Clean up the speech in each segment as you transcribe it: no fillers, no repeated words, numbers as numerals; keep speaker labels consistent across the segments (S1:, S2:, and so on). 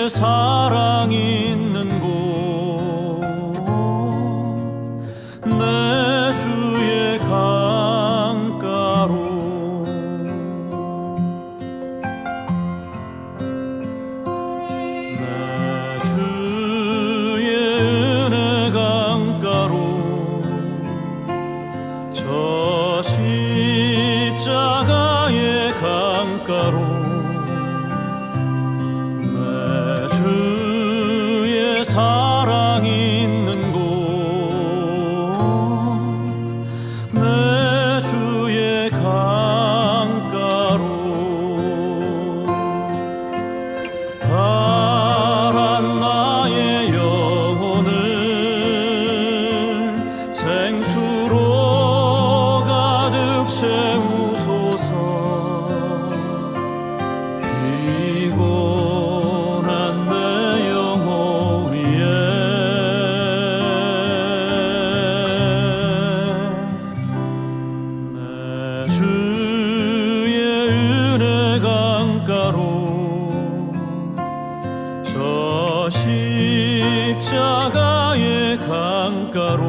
S1: 사랑 있는 곳 내 주의 강가로 내 주의 은혜 강가로 저 십자가의 강가로 사랑 있는 곳 내 주의 강가로 파란 나의 영혼을 생수로 가득 채우소서. 피곤한 내 영혼 내 주의 은혜 강가로 저 십자가의 강가로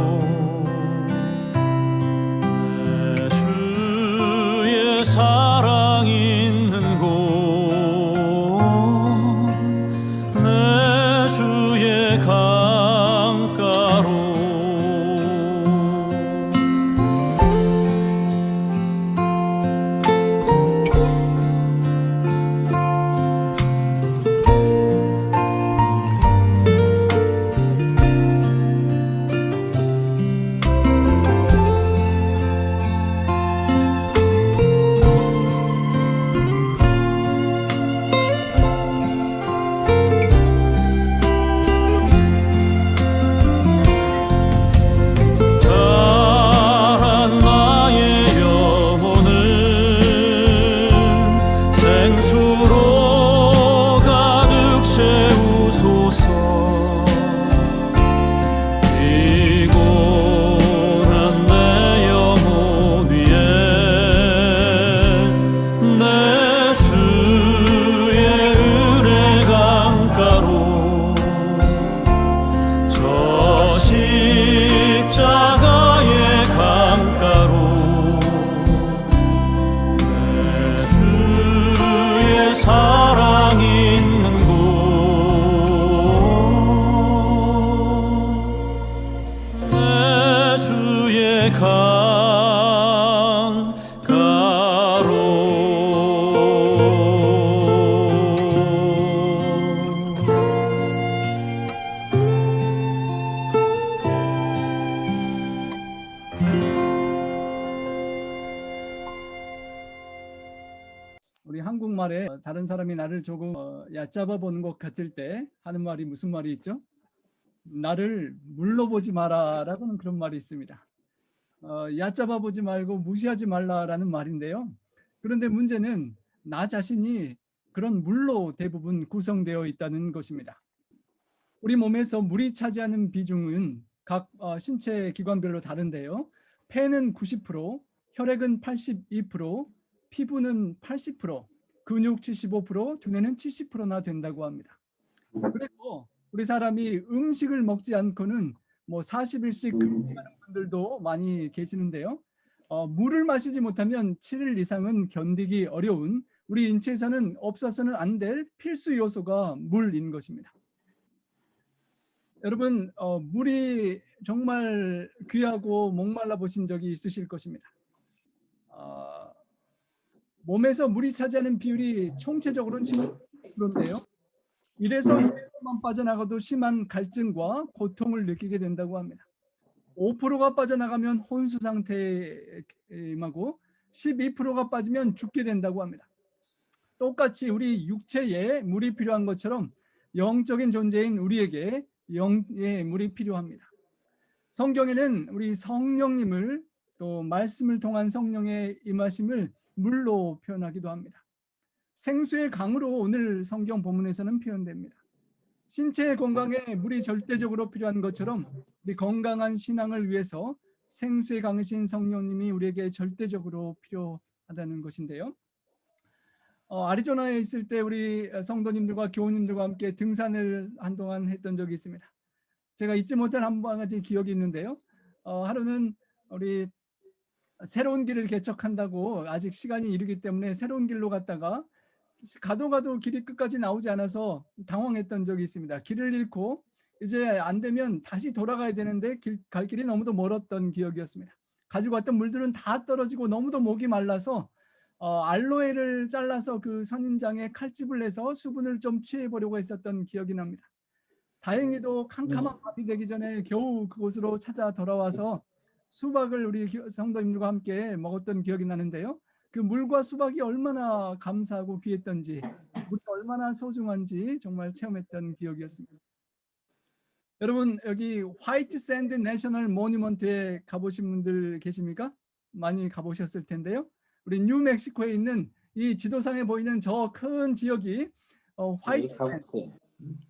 S1: 내 주의 사랑 있는 곳 내 주의 강가로 생수로 가득 채우소서. 피곤한 내 영혼 위에 내 주의 은혜 강가로 저 십자가의 강가로 사랑 있는 곳 내 주의
S2: 우리 한국말에 다른 사람이 나를 조금 얕잡아 보는 것 같을 때 하는 말이 무슨 말이 있죠? 나를 물로 보지 마라 라고는 그런 말이 있습니다. 얕잡아 보지 말고 무시하지 말라라는 말인데요. 그런데 문제는 나 자신이 그런 물로 대부분 구성되어 있다는 것입니다. 우리 몸에서 물이 차지하는 비중은 각 신체 기관별로 다른데요. 폐는 90%, 혈액은 82%, 피부는 80%, 근육 75%, 두뇌는 70%나 된다고 합니다. 그래서 우리 사람이 음식을 먹지 않고는 뭐 40일씩 금식하는 분들도 많이 계시는데요. 물을 마시지 못하면 7일 이상은 견디기 어려운 우리 인체에서는 없어서는 안 될 필수 요소가 물인 것입니다. 여러분, 물이 정말 귀하고 목말라 보신 적이 있으실 것입니다. 몸에서 물이 차지하는 비율이 총체적으로는 70%인데요. 이래서 2%만 빠져나가도 심한 갈증과 고통을 느끼게 된다고 합니다. 5%가 빠져나가면 혼수 상태에 임하고 12%가 빠지면 죽게 된다고 합니다. 똑같이 우리 육체에 물이 필요한 것처럼 영적인 존재인 우리에게 영의 물이 필요합니다. 성경에는 우리 성령님을 또 말씀을 통한 성령의 임하심을 물로 표현하기도 합니다. 생수의 강으로 오늘 성경 본문에서는 표현됩니다. 신체 건강에 물이 절대적으로 필요한 것처럼 우리 건강한 신앙을 위해서 생수의 강이신 성령님이 우리에게 절대적으로 필요하다는 것인데요. 아리조나에 있을 때 우리 성도님들과 교우님들과 함께 등산을 한동안 했던 적이 있습니다. 제가 잊지 못할 한 가지 기억이 있는데요. 하루는 우리 새로운 길을 개척한다고 아직 시간이 이르기 때문에 새로운 길로 갔다가 가도 길이 끝까지 나오지 않아서 당황했던 적이 있습니다. 길을 잃고 이제 안 되면 다시 돌아가야 되는데 갈 길이 너무도 멀었던 기억이었습니다. 가지고 왔던 물들은 다 떨어지고 너무도 목이 말라서 알로에를 잘라서 그 선인장에 칼집을 내서 수분을 좀 취해보려고 했었던 기억이 납니다. 다행히도 캄캄한 밤이 되기 전에 겨우 그곳으로 찾아 돌아와서 수박을 우리 성도님들과 함께 먹었던 기억이 나는데요. 그 물과 수박이 얼마나 감사하고 귀했던지, 물이 얼마나 소중한지 정말 체험했던 기억이었습니다. 여러분, 여기 화이트 샌드 내셔널 모니먼트에 가보신 분들 계십니까? 많이 가보셨을 텐데요. 우리 뉴멕시코에 있는 이 지도상에 보이는 저 큰 지역이 화이트 샌드,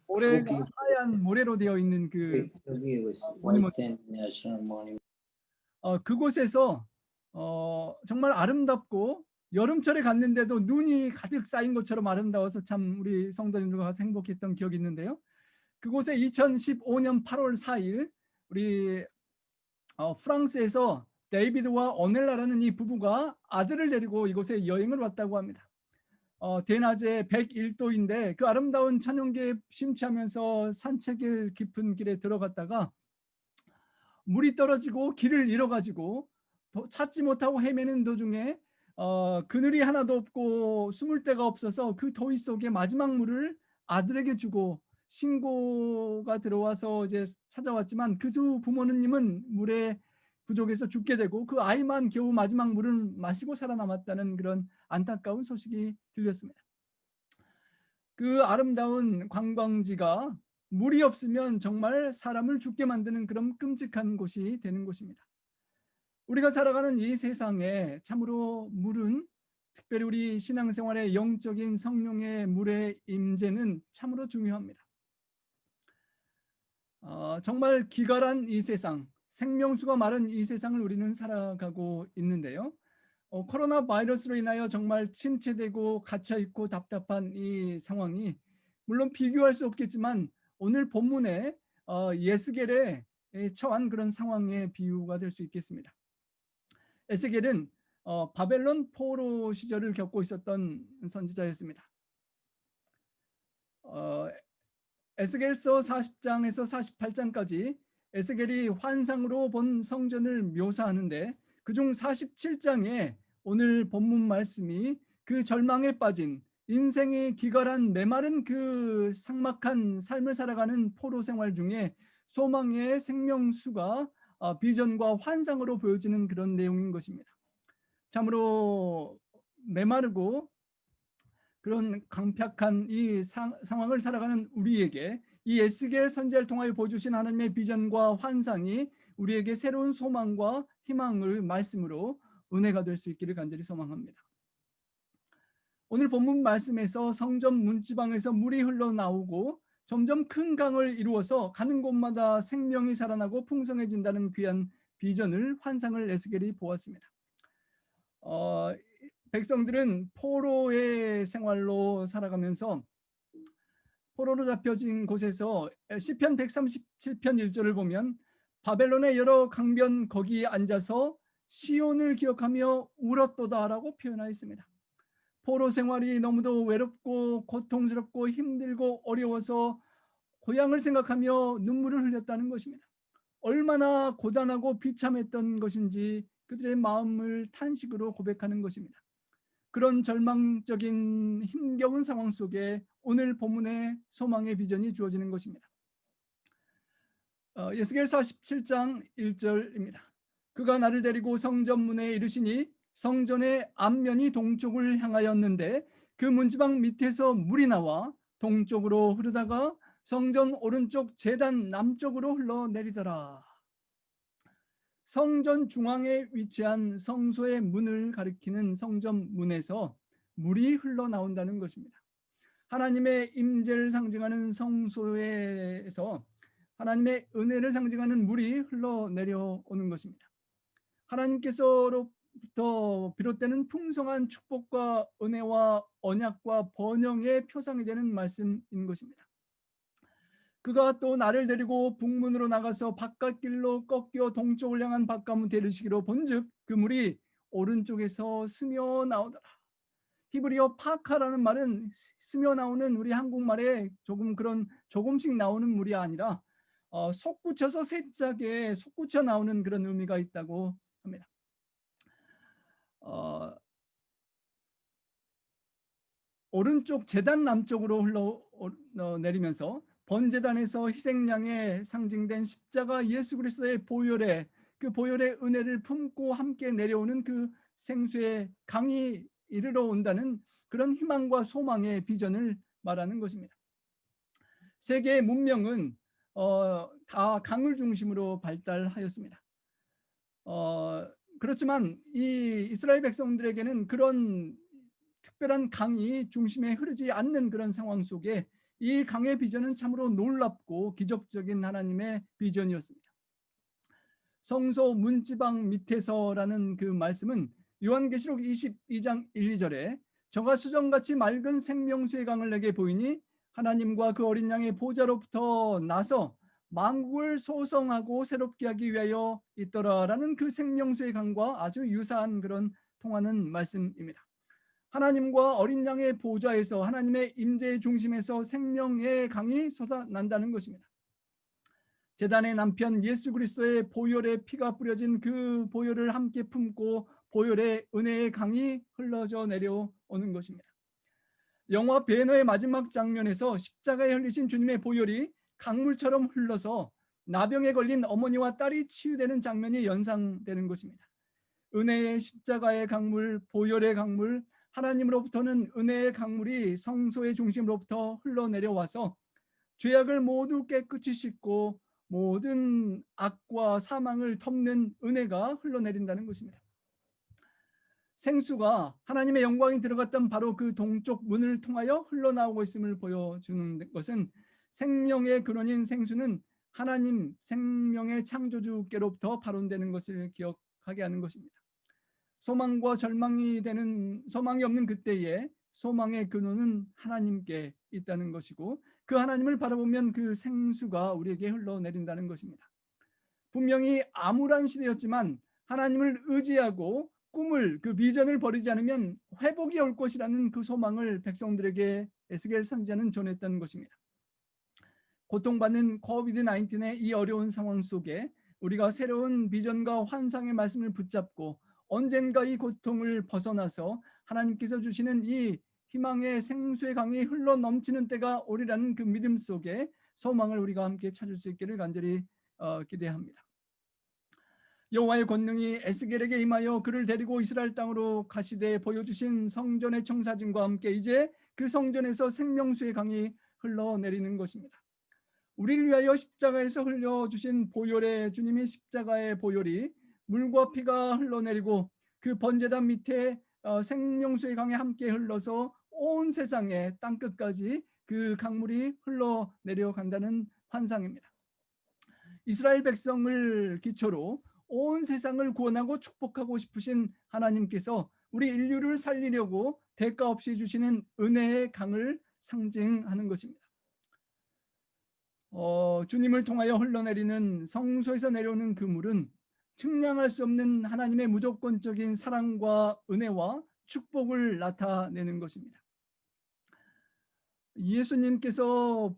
S2: 모래가 하얀 모래로 되어 있는 그 모니먼트. 그곳에서 정말 아름답고 여름철에 갔는데도 눈이 가득 쌓인 것처럼 아름다워서 참 우리 성도님들과 가서 행복했던 기억이 있는데요. 그곳에 2015년 8월 4일 우리 프랑스에서 데이비드와 오넬라라는 이 부부가 아들을 데리고 이곳에 여행을 왔다고 합니다. 대낮에 101도인데 그 아름다운 천연계에 심취하면서 산책길 깊은 길에 들어갔다가 물이 떨어지고 길을 잃어가지고 찾지 못하고 헤매는 도중에 그늘이 하나도 없고 숨을 데가 없어서 그 더위 속에 마지막 물을 아들에게 주고 신고가 들어와서 이제 찾아왔지만 그 두 부모님은 물에 부족해서 죽게 되고 그 아이만 겨우 마지막 물을 마시고 살아남았다는 그런 안타까운 소식이 들렸습니다. 그 아름다운 관광지가 물이 없으면 정말 사람을 죽게 만드는 그런 끔찍한 곳이 되는 곳입니다. 우리가 살아가는 이 세상에 참으로 물은 특별히 우리 신앙생활의 영적인 성령의 물의 임재는 참으로 중요합니다. 정말 기갈한 이 세상, 생명수가 마른 이 세상을 우리는 살아가고 있는데요. 코로나 바이러스로 인하여 정말 침체되고 갇혀있고 답답한 이 상황이 물론 비교할 수 없겠지만 오늘 본문에 예스겔에 처한 그런 상황의 비유가 될 수 있겠습니다. 에스겔은 바벨론 포로 시절을 겪고 있었던 선지자였습니다. 에스겔서 40장에서 48장까지 에스겔이 환상으로 본 성전을 묘사하는데 그중 47장에 오늘 본문 말씀이 그 절망에 빠진 인생의 기갈한 메마른 그 삭막한 삶을 살아가는 포로 생활 중에 소망의 생명수가 비전과 환상으로 보여지는 그런 내용인 것입니다. 참으로 메마르고 그런 강팍한 이 상황을 살아가는 우리에게 이 에스겔 선지자를 통하여 보여주신 하나님의 비전과 환상이 우리에게 새로운 소망과 희망을 말씀으로 은혜가 될 수 있기를 간절히 소망합니다. 오늘 본문 말씀에서 성전 문지방에서 물이 흘러나오고 점점 큰 강을 이루어서 가는 곳마다 생명이 살아나고 풍성해진다는 귀한 비전을 환상을 에스겔이 보았습니다. 백성들은 포로의 생활로 살아가면서 포로로 잡혀진 곳에서 시편 137편 1절을 보면 바벨론의 여러 강변 거기에 앉아서 시온을 기억하며 울었도다라고 표현하였습니다. 포로 생활이 너무도 외롭고 고통스럽고 힘들고 어려워서 고향을 생각하며 눈물을 흘렸다는 것입니다. 얼마나 고단하고 비참했던 것인지 그들의 마음을 탄식으로 고백하는 것입니다. 그런 절망적인 힘겨운 상황 속에 오늘 본문의 소망의 비전이 주어지는 것입니다. 예스겔 47장 1절입니다. 그가 나를 데리고 성전문에 이르시니 성전의 앞면이 동쪽을 향하였는데 그 문지방 밑에서 물이 나와 동쪽으로 흐르다가 성전 오른쪽 제단 남쪽으로 흘러내리더라. 성전 중앙에 위치한 성소의 문을 가리키는 성전 문에서 물이 흘러나온다는 것입니다. 하나님의 임재를 상징하는 성소에서 하나님의 은혜를 상징하는 물이 흘러내려오는 것입니다. 하나님께서 하나님으로부터 비롯되는 풍성한 축복과 은혜와 언약과 번영의 표상이 되는 말씀인 것입니다. 그가 또 나를 데리고 북문으로 나가서 바깥길로 꺾여 동쪽을 향한 밭가문에 이르시기로 본즉 그 물이 오른쪽에서 스며 나오더라. 히브리어 파카라는 말은 스며 나오는 우리 한국말에 조금씩 나오는 물이 아니라 솟구쳐서 세짝에 솟구쳐 나오는 그런 의미가 있다고 합니다. 오른쪽 제단 남쪽으로 흘러내리면서 번제단에서 희생양에 상징된 십자가 예수 그리스도의 보혈의 그 보혈의 은혜를 품고 함께 내려오는 그 생수의 강이 이르러 온다는 그런 희망과 소망의 비전을 말하는 것입니다. 세계의 문명은 다 강을 중심으로 발달하였습니다. 그렇지만 이 이스라엘 백성들에게는 그런 특별한 강이 중심에 흐르지 않는 그런 상황 속에 이 강의 비전은 참으로 놀랍고 기적적인 하나님의 비전이었습니다. 성소 문지방 밑에서라는 그 말씀은 요한계시록 22장 1, 2절에 저가 수정같이 맑은 생명수의 강을 내게 보이니 하나님과 그 어린 양의 보좌로부터 나서 만국을 소성하고 새롭게 하기 위하여 있더라라는 그 생명수의 강과 아주 유사한 그런 통하는 말씀입니다. 하나님과 어린 양의 보좌에서 하나님의 임재의 중심에서 생명의 강이 솟아난다는 것입니다. 제단의 남편 예수 그리스도의 보혈의 피가 뿌려진 그 보혈을 함께 품고 보혈의 은혜의 강이 흘러져 내려오는 것입니다. 영화 배너의 마지막 장면에서 십자가에 흘리신 주님의 보혈이 강물처럼 흘러서 나병에 걸린 어머니와 딸이 치유되는 장면이 연상되는 것입니다. 은혜의 십자가의 강물, 보혈의 강물, 하나님으로부터는 은혜의 강물이 성소의 중심으로부터 흘러내려와서 죄악을 모두 깨끗이 씻고 모든 악과 사망을 덮는 은혜가 흘러내린다는 것입니다. 생수가 하나님의 영광이 들어갔던 바로 그 동쪽 문을 통하여 흘러나오고 있음을 보여주는 것은 생명의 근원인 생수는 하나님 생명의 창조주께로부터 발원되는 것을 기억하게 하는 것입니다. 소망과 절망이 소망이 없는 그때에 소망의 근원은 하나님께 있다는 것이고 그 하나님을 바라보면 그 생수가 우리에게 흘러내린다는 것입니다. 분명히 암울한 시대였지만 하나님을 의지하고 꿈을 그 비전을 버리지 않으면 회복이 올 것이라는 그 소망을 백성들에게 에스겔 선지자는 전했다는 것입니다. 고통받는 코비드-19의 이 어려운 상황 속에 우리가 새로운 비전과 환상의 말씀을 붙잡고 언젠가 이 고통을 벗어나서 하나님께서 주시는 이 희망의 생수의 강이 흘러 넘치는 때가 오리라는 그 믿음 속에 소망을 우리가 함께 찾을 수 있기를 간절히 기대합니다. 여호와의 권능이 에스겔에게 임하여 그를 데리고 이스라엘 땅으로 가시되 보여주신 성전의 청사진과 함께 이제 그 성전에서 생명수의 강이 흘러내리는 것입니다. 우리를 위하여 십자가에서 흘려주신 보혈의 주님의 십자가의 보혈이 물과 피가 흘러내리고 그 번제단 밑에 생명수의 강에 함께 흘러서 온 세상에 땅끝까지 그 강물이 흘러내려간다는 환상입니다. 이스라엘 백성을 기초로 온 세상을 구원하고 축복하고 싶으신 하나님께서 우리 인류를 살리려고 대가 없이 주시는 은혜의 강을 상징하는 것입니다. 주님을 통하여 흘러내리는 성소에서 내려오는 그 물은 측량할 수 없는 하나님의 무조건적인 사랑과 은혜와 축복을 나타내는 것입니다. 예수님께서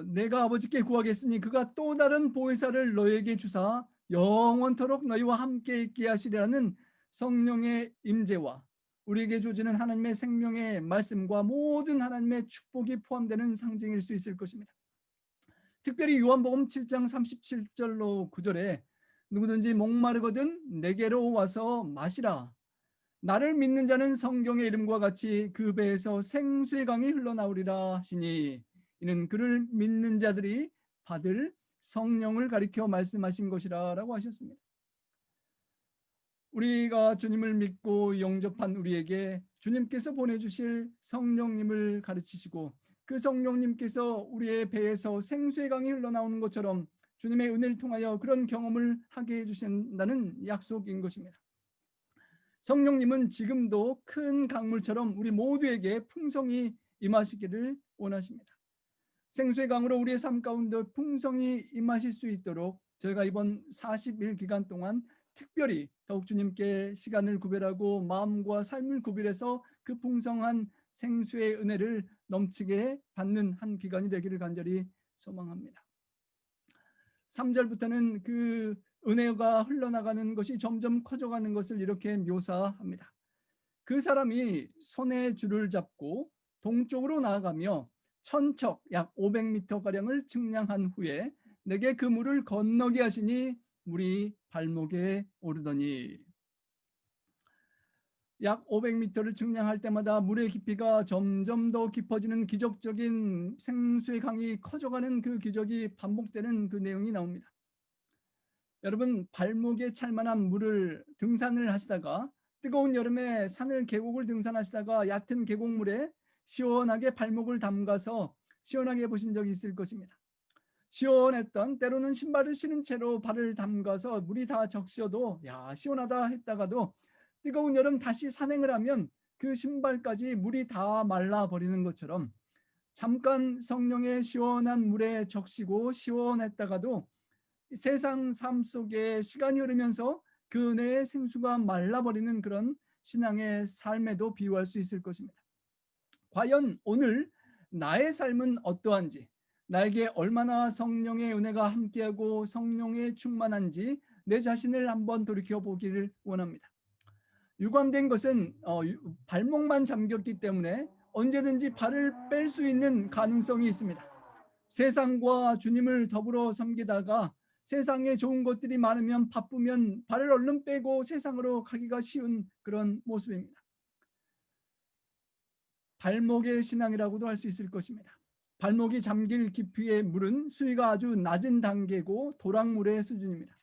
S2: 내가 아버지께 구하겠으니 그가 또 다른 보혜사를 너에게 주사 영원토록 너희와 함께 있게 하시리라는 성령의 임재와 우리에게 주어지는 하나님의 생명의 말씀과 모든 하나님의 축복이 포함되는 상징일 수 있을 것입니다. 특별히 요한복음 7장 37절로 9절에 누구든지 목마르거든 내게로 와서 마시라. 나를 믿는 자는 성경의 이름과 같이 그 배에서 생수의 강이 흘러나오리라 하시니 이는 그를 믿는 자들이 받을 성령을 가리켜 말씀하신 것이라 라고 하셨습니다. 우리가 주님을 믿고 영접한 우리에게 주님께서 보내주실 성령님을 가르치시고 그 성령님께서 우리의 배에서 생수의 강이 흘러나오는 것처럼 주님의 은혜를 통하여 그런 경험을 하게 해주신다는 약속인 것입니다. 성령님은 지금도 큰 강물처럼 우리 모두에게 풍성히 임하시기를 원하십니다. 생수의 강으로 우리의 삶 가운데 풍성히 임하실 수 있도록 저희가 이번 40일 기간 동안 특별히 더욱 주님께 시간을 구별하고 마음과 삶을 구별해서 그 풍성한 생수의 은혜를 넘치게 받는 한 기간이 되기를 간절히 소망합니다. 3절부터는 그 은혜가 흘러나가는 것이 점점 커져가는 것을 이렇게 묘사합니다. 그 사람이 손에 줄을 잡고 동쪽으로 나아가며 천척 약 500m가량을 측량한 후에 내게 그 물을 건너게 하시니 물이 발목에 오르더니. 약 500m를 측량할 때마다 물의 깊이가 점점 더 깊어지는 기적적인 생수의 강이 커져가는 그 기적이 반복되는 그 내용이 나옵니다. 여러분, 발목에 찰 만한 물을 등산을 하시다가 뜨거운 여름에 산을 계곡을 등산하시다가 얕은 계곡물에 시원하게 발목을 담가서 시원하게 보신 적이 있을 것입니다. 시원했던, 때로는 신발을 신은 채로 발을 담가서 물이 다 적셔도 야 시원하다 했다가도 뜨거운 여름 다시 산행을 하면 그 신발까지 물이 다 말라버리는 것처럼 잠깐 성령의 시원한 물에 적시고 시원했다가도 세상 삶 속에 시간이 흐르면서 그 은혜의 생수가 말라버리는 그런 신앙의 삶에도 비유할 수 있을 것입니다. 과연 오늘 나의 삶은 어떠한지, 나에게 얼마나 성령의 은혜가 함께하고 성령에 충만한지 내 자신을 한번 돌이켜보기를 원합니다. 유감된 것은 발목만 잠겼기 때문에 언제든지 발을 뺄 수 있는 가능성이 있습니다. 세상과 주님을 더불어 섬기다가 세상에 좋은 것들이 많으면 바쁘면 발을 얼른 빼고 세상으로 가기가 쉬운 그런 모습입니다. 발목의 신앙이라고도 할 수 있을 것입니다. 발목이 잠길 깊이의 물은 수위가 아주 낮은 단계고 도랑물의 수준입니다.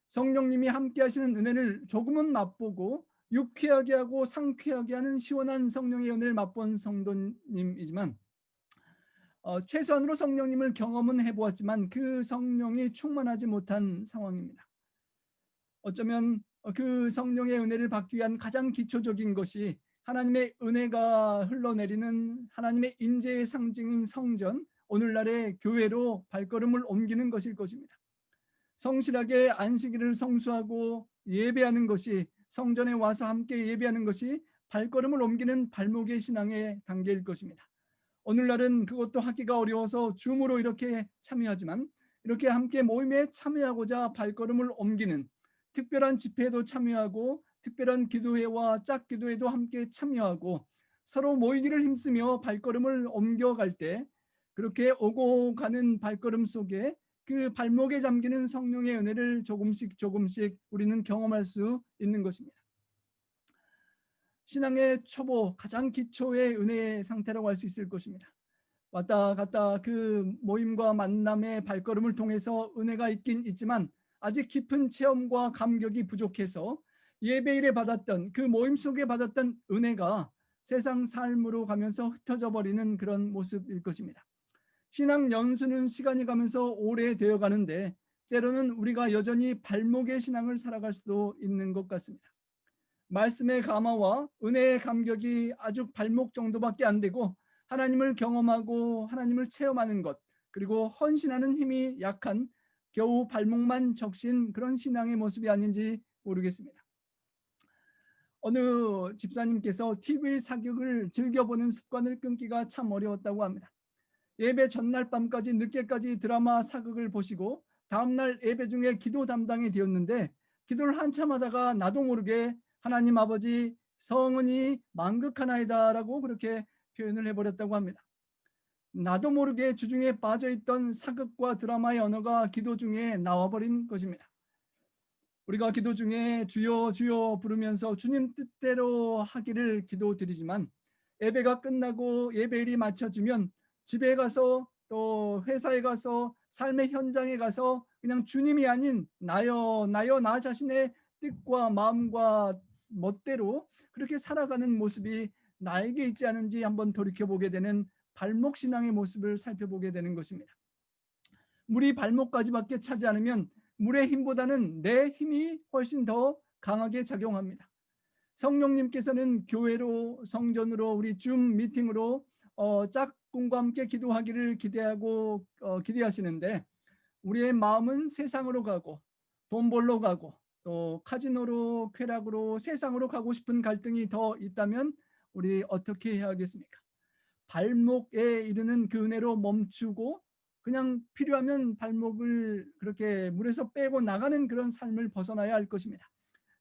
S2: 성령님이 함께 하시는 은혜를 조금은 맛보고 유쾌하게 하고 상쾌하게 하는 시원한 성령의 은혜를 맛본 성도님이지만 최소한으로 성령님을 경험은 해보았지만 그 성령이 충만하지 못한 상황입니다. 어쩌면 그 성령의 은혜를 받기 위한 가장 기초적인 것이 하나님의 은혜가 흘러내리는 하나님의 임재의 상징인 성전, 오늘날의 교회로 발걸음을 옮기는 것일 것입니다. 성실하게 안식일을 성수하고 예배하는 것이, 성전에 와서 함께 예배하는 것이 발걸음을 옮기는 발목의 신앙의 단계일 것입니다. 오늘날은 그것도 하기가 어려워서 줌으로 이렇게 참여하지만 이렇게 함께 모임에 참여하고자 발걸음을 옮기는, 특별한 집회에도 참여하고 특별한 기도회와 짝기도회도 함께 참여하고 서로 모이기를 힘쓰며 발걸음을 옮겨갈 때 그렇게 오고 가는 발걸음 속에 그 발목에 잠기는 성령의 은혜를 조금씩 우리는 경험할 수 있는 것입니다. 신앙의 초보, 가장 기초의 은혜의 상태라고 할 수 있을 것입니다. 왔다 갔다 그 모임과 만남의 발걸음을 통해서 은혜가 있긴 있지만 아직 깊은 체험과 감격이 부족해서 예배일에 받았던, 그 모임 속에 받았던 은혜가 세상 삶으로 가면서 흩어져 버리는 그런 모습일 것입니다. 신앙 연수는 시간이 가면서 오래되어 가는데 때로는 우리가 여전히 발목의 신앙을 살아갈 수도 있는 것 같습니다. 말씀의 감화와 은혜의 감격이 아주 발목 정도밖에 안 되고 하나님을 경험하고 하나님을 체험하는 것, 그리고 헌신하는 힘이 약한 겨우 발목만 적신 그런 신앙의 모습이 아닌지 모르겠습니다. 어느 집사님께서 TV 사격을 즐겨보는 습관을 끊기가 참 어려웠다고 합니다. 예배 전날 밤까지 늦게까지 드라마 사극을 보시고 다음날 예배 중에 기도 담당이 되었는데 기도를 한참 하다가 나도 모르게 하나님 아버지 성은이 만극하나이다 라고 그렇게 표현을 해버렸다고 합니다. 나도 모르게 주중에 빠져있던 사극과 드라마의 언어가 기도 중에 나와버린 것입니다. 우리가 기도 중에 주여 주여 부르면서 주님 뜻대로 하기를 기도드리지만 예배가 끝나고 예배일이 맞춰지면 집에 가서 또 회사에 가서 삶의 현장에 가서 그냥 주님이 아닌 나여 나 자신의 뜻과 마음과 멋대로 그렇게 살아가는 모습이 나에게 있지 않은지 한번 돌이켜보게 되는 발목 신앙의 모습을 살펴보게 되는 것입니다. 물이 발목까지밖에 차지 않으면 물의 힘보다는 내 힘이 훨씬 더 강하게 작용합니다. 성령님께서는 교회로, 성전으로, 우리 줌 미팅으로 짝꿍과 함께 기도하기를 기대하시는데, 우리의 마음은 세상으로 가고 돈 벌러 가고 또 카지노로, 쾌락으로, 세상으로 가고 싶은 갈등이 더 있다면 우리 어떻게 해야 하겠습니까? 발목에 이르는 그 은혜로 멈추고 그냥 필요하면 발목을 그렇게 물에서 빼고 나가는 그런 삶을 벗어나야 할 것입니다.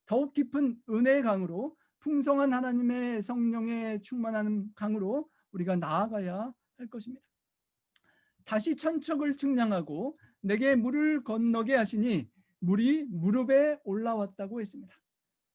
S2: 더욱 깊은 은혜의 강으로, 풍성한 하나님의 성령의 충만한 강으로 우리가 나아가야 할 것입니다. 다시 천척을 측량하고 내게 물을 건너게 하시니 물이 무릎에 올라왔다고 했습니다.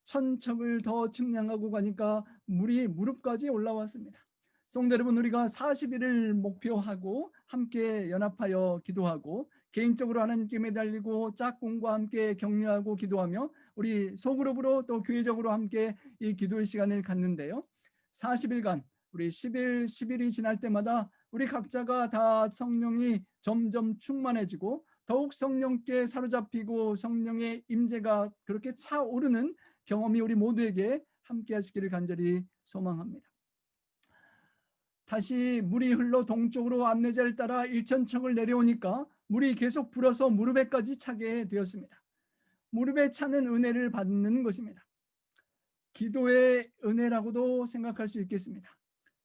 S2: 천척을 더 측량하고 가니까 물이 무릎까지 올라왔습니다. 성도 여러분, 우리가 40일을 목표하고 함께 연합하여 기도하고 개인적으로 하나님께 매달리고 짝꿍과 함께 격려하고 기도하며 우리 소그룹으로 또 교회적으로 함께 이 기도의 시간을 갖는데요. 40일간 우리 10일, 10일이 지날 때마다 우리 각자가 다 성령이 점점 충만해지고 더욱 성령께 사로잡히고 성령의 임재가 그렇게 차오르는 경험이 우리 모두에게 함께 하시기를 간절히 소망합니다. 다시 물이 흘러 동쪽으로 암내자를 따라 일천척을 내려오니까 물이 계속 불어서 무릎에까지 차게 되었습니다. 무릎에 차는 은혜를 받는 것입니다. 기도의 은혜라고도 생각할 수 있겠습니다.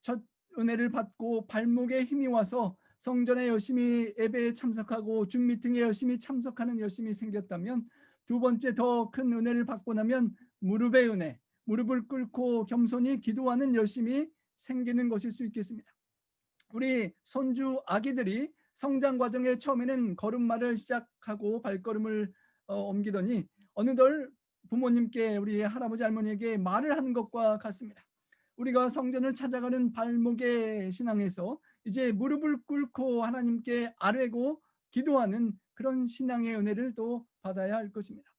S2: 첫 은혜를 받고 발목에 힘이 와서 성전에 열심히 예배에 참석하고 줌 미팅에 열심히 참석하는 열심이 생겼다면, 두 번째 더 큰 은혜를 받고 나면 무릎의 은혜, 무릎을 꿇고 겸손히 기도하는 열심이 생기는 것일 수 있겠습니다. 우리 손주 아기들이 성장 과정에 처음에는 걸음마를 시작하고 발걸음을 옮기더니 어느덧 부모님께, 우리 할아버지 할머니에게 말을 하는 것과 같습니다. 우리가 성전을 찾아가는 발목의 신앙에서 이제 무릎을 꿇고 하나님께 아뢰고 기도하는 그런 신앙의 은혜를 또 받아야 할 것입니다.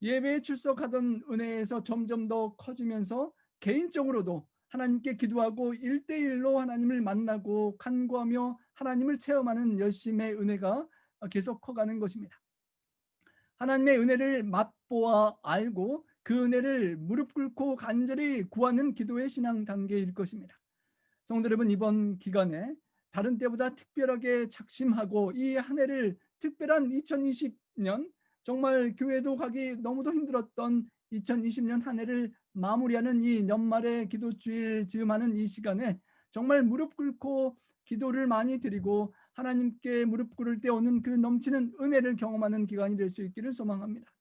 S2: 예배에 출석하던 은혜에서 점점 더 커지면서 개인적으로도 하나님께 기도하고 1대1로 하나님을 만나고 간구하며 하나님을 체험하는 열심의 은혜가 계속 커가는 것입니다. 하나님의 은혜를 맛보아 알고 그 은혜를 무릎 꿇고 간절히 구하는 기도의 신앙 단계일 것입니다. 성도 여러분, 이번 기간에 다른 때보다 특별하게 작심하고 이 한 해를, 특별한 2020년, 정말 교회도 가기 너무도 힘들었던 2020년 한 해를 마무리하는 이 연말의 기도주일 즈음하는 이 시간에 정말 무릎 꿇고 기도를 많이 드리고 하나님께 무릎 꿇을 때 오는 그 넘치는 은혜를 경험하는 기간이 될 수 있기를 소망합니다.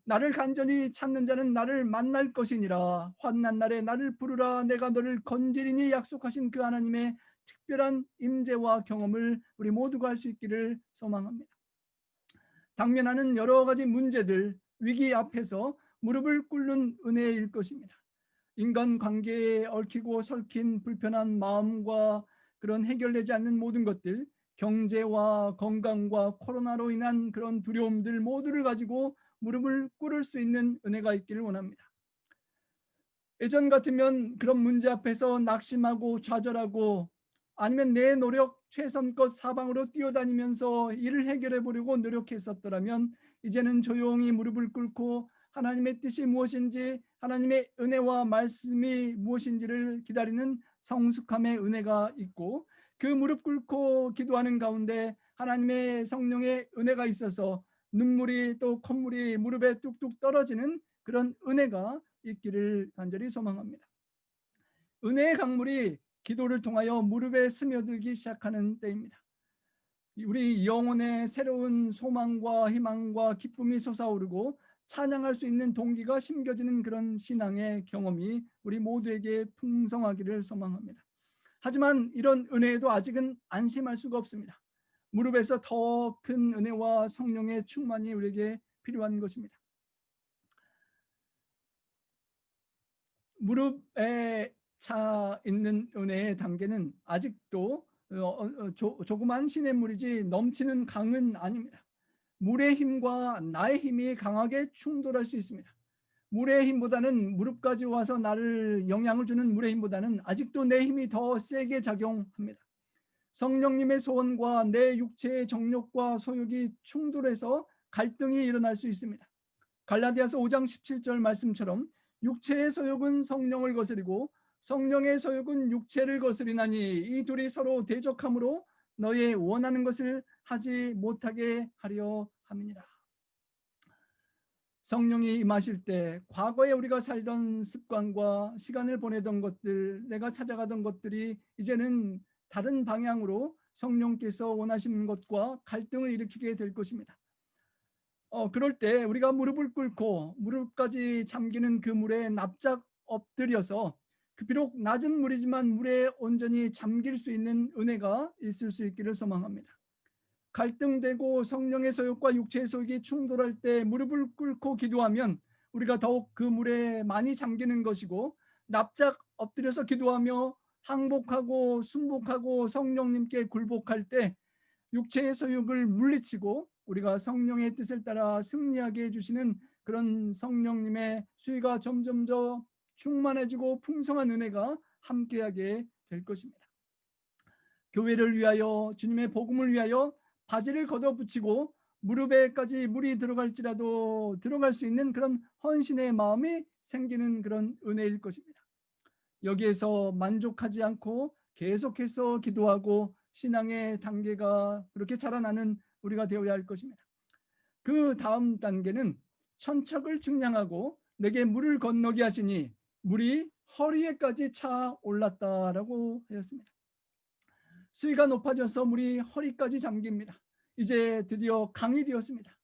S2: 나를 간절히 찾는 자는 나를 만날 것이니라. 환난 날에 나를 부르라. 내가 너를 건지리니 약속하신 그 하나님의 특별한 임재와 경험을 우리 모두가 할 수 있기를 소망합니다. 당면하는 여러 가지 문제들, 위기 앞에서 무릎을 꿇는 은혜일 것입니다. 인간관계에 얽히고 설킨 불편한 마음과 그런 해결되지 않는 모든 것들, 경제와 건강과 코로나로 인한 그런 두려움들 모두를 가지고 무릎을 꿇을 수 있는 은혜가 있기를 원합니다. 예전 같으면 그런 문제 앞에서 낙심하고 좌절하고 아니면 내 노력 최선껏 사방으로 뛰어다니면서 일을 해결해 보려고 노력했었더라면, 이제는 조용히 무릎을 꿇고 하나님의 뜻이 무엇인지, 하나님의 은혜와 말씀이 무엇인지를 기다리는 성숙함의 은혜가 있고, 그 무릎 꿇고 기도하는 가운데 하나님의 성령의 은혜가 있어서 눈물이 또 콧물이 무릎에 뚝뚝 떨어지는 그런 은혜가 있기를 간절히 소망합니다. 은혜의 강물이 기도를 통하여 무릎에 스며들기 시작하는 때입니다. 우리 영혼의 새로운 소망과 희망과 기쁨이 솟아오르고 찬양할 수 있는 동기가 심겨지는 그런 신앙의 경험이 우리 모두에게 풍성하기를 소망합니다. 하지만 이런 은혜에도 아직은 안심할 수가 없습니다. 무릎에서 더 큰 은혜와 성령의 충만이 우리에게 필요한 것입니다. 무릎에 차 있는 은혜의 단계는 아직도 조그만 시냇물이지 넘치는 강은 아닙니다. 물의 힘과 나의 힘이 강하게 충돌할 수 있습니다. 물의 힘보다는, 무릎까지 와서 나를 영향을 주는 물의 힘보다는 아직도 내 힘이 더 세게 작용합니다. 성령님의 소원과 내 육체의 정욕과 소욕이 충돌해서 갈등이 일어날 수 있습니다. 갈라디아서 5장 17절 말씀처럼 육체의 소욕은 성령을 거스리고 성령의 소욕은 육체를 거스리나니 이 둘이 서로 대적함으로 너의 원하는 것을 하지 못하게 하려 함이니라. 성령이 임하실 때 과거에 우리가 살던 습관과 시간을 보내던 것들, 내가 찾아가던 것들이 이제는 다른 방향으로 성령께서 원하시는 것과 갈등을 일으키게 될 것입니다. 그럴 때 우리가 무릎을 꿇고 무릎까지 잠기는 그 물에 납작 엎드려서 비록 낮은 물이지만 물에 온전히 잠길 수 있는 은혜가 있을 수 있기를 소망합니다. 갈등되고 성령의 소욕과 육체의 소욕이 충돌할 때 무릎을 꿇고 기도하면 우리가 더욱 그 물에 많이 잠기는 것이고, 납작 엎드려서 기도하며 항복하고 순복하고 성령님께 굴복할 때 육체의 소욕을 물리치고 우리가 성령의 뜻을 따라 승리하게 해주시는 그런 성령님의 수위가 점점 더 충만해지고 풍성한 은혜가 함께하게 될 것입니다. 교회를 위하여, 주님의 복음을 위하여 바지를 걷어붙이고 무릎에까지 물이 들어갈지라도 들어갈 수 있는 그런 헌신의 마음이 생기는 그런 은혜일 것입니다. 여기에서 만족하지 않고 계속해서 기도하고 신앙의 단계가 그렇게 자라나는 우리가 되어야 할 것입니다. 그 다음 단계는 천척을 측량하고 내게 물을 건너게 하시니 물이 허리에까지 차 올랐다라고 하였습니다. 수위가 높아져서 물이 허리까지 잠깁니다. 이제 드디어 강이 되었습니다.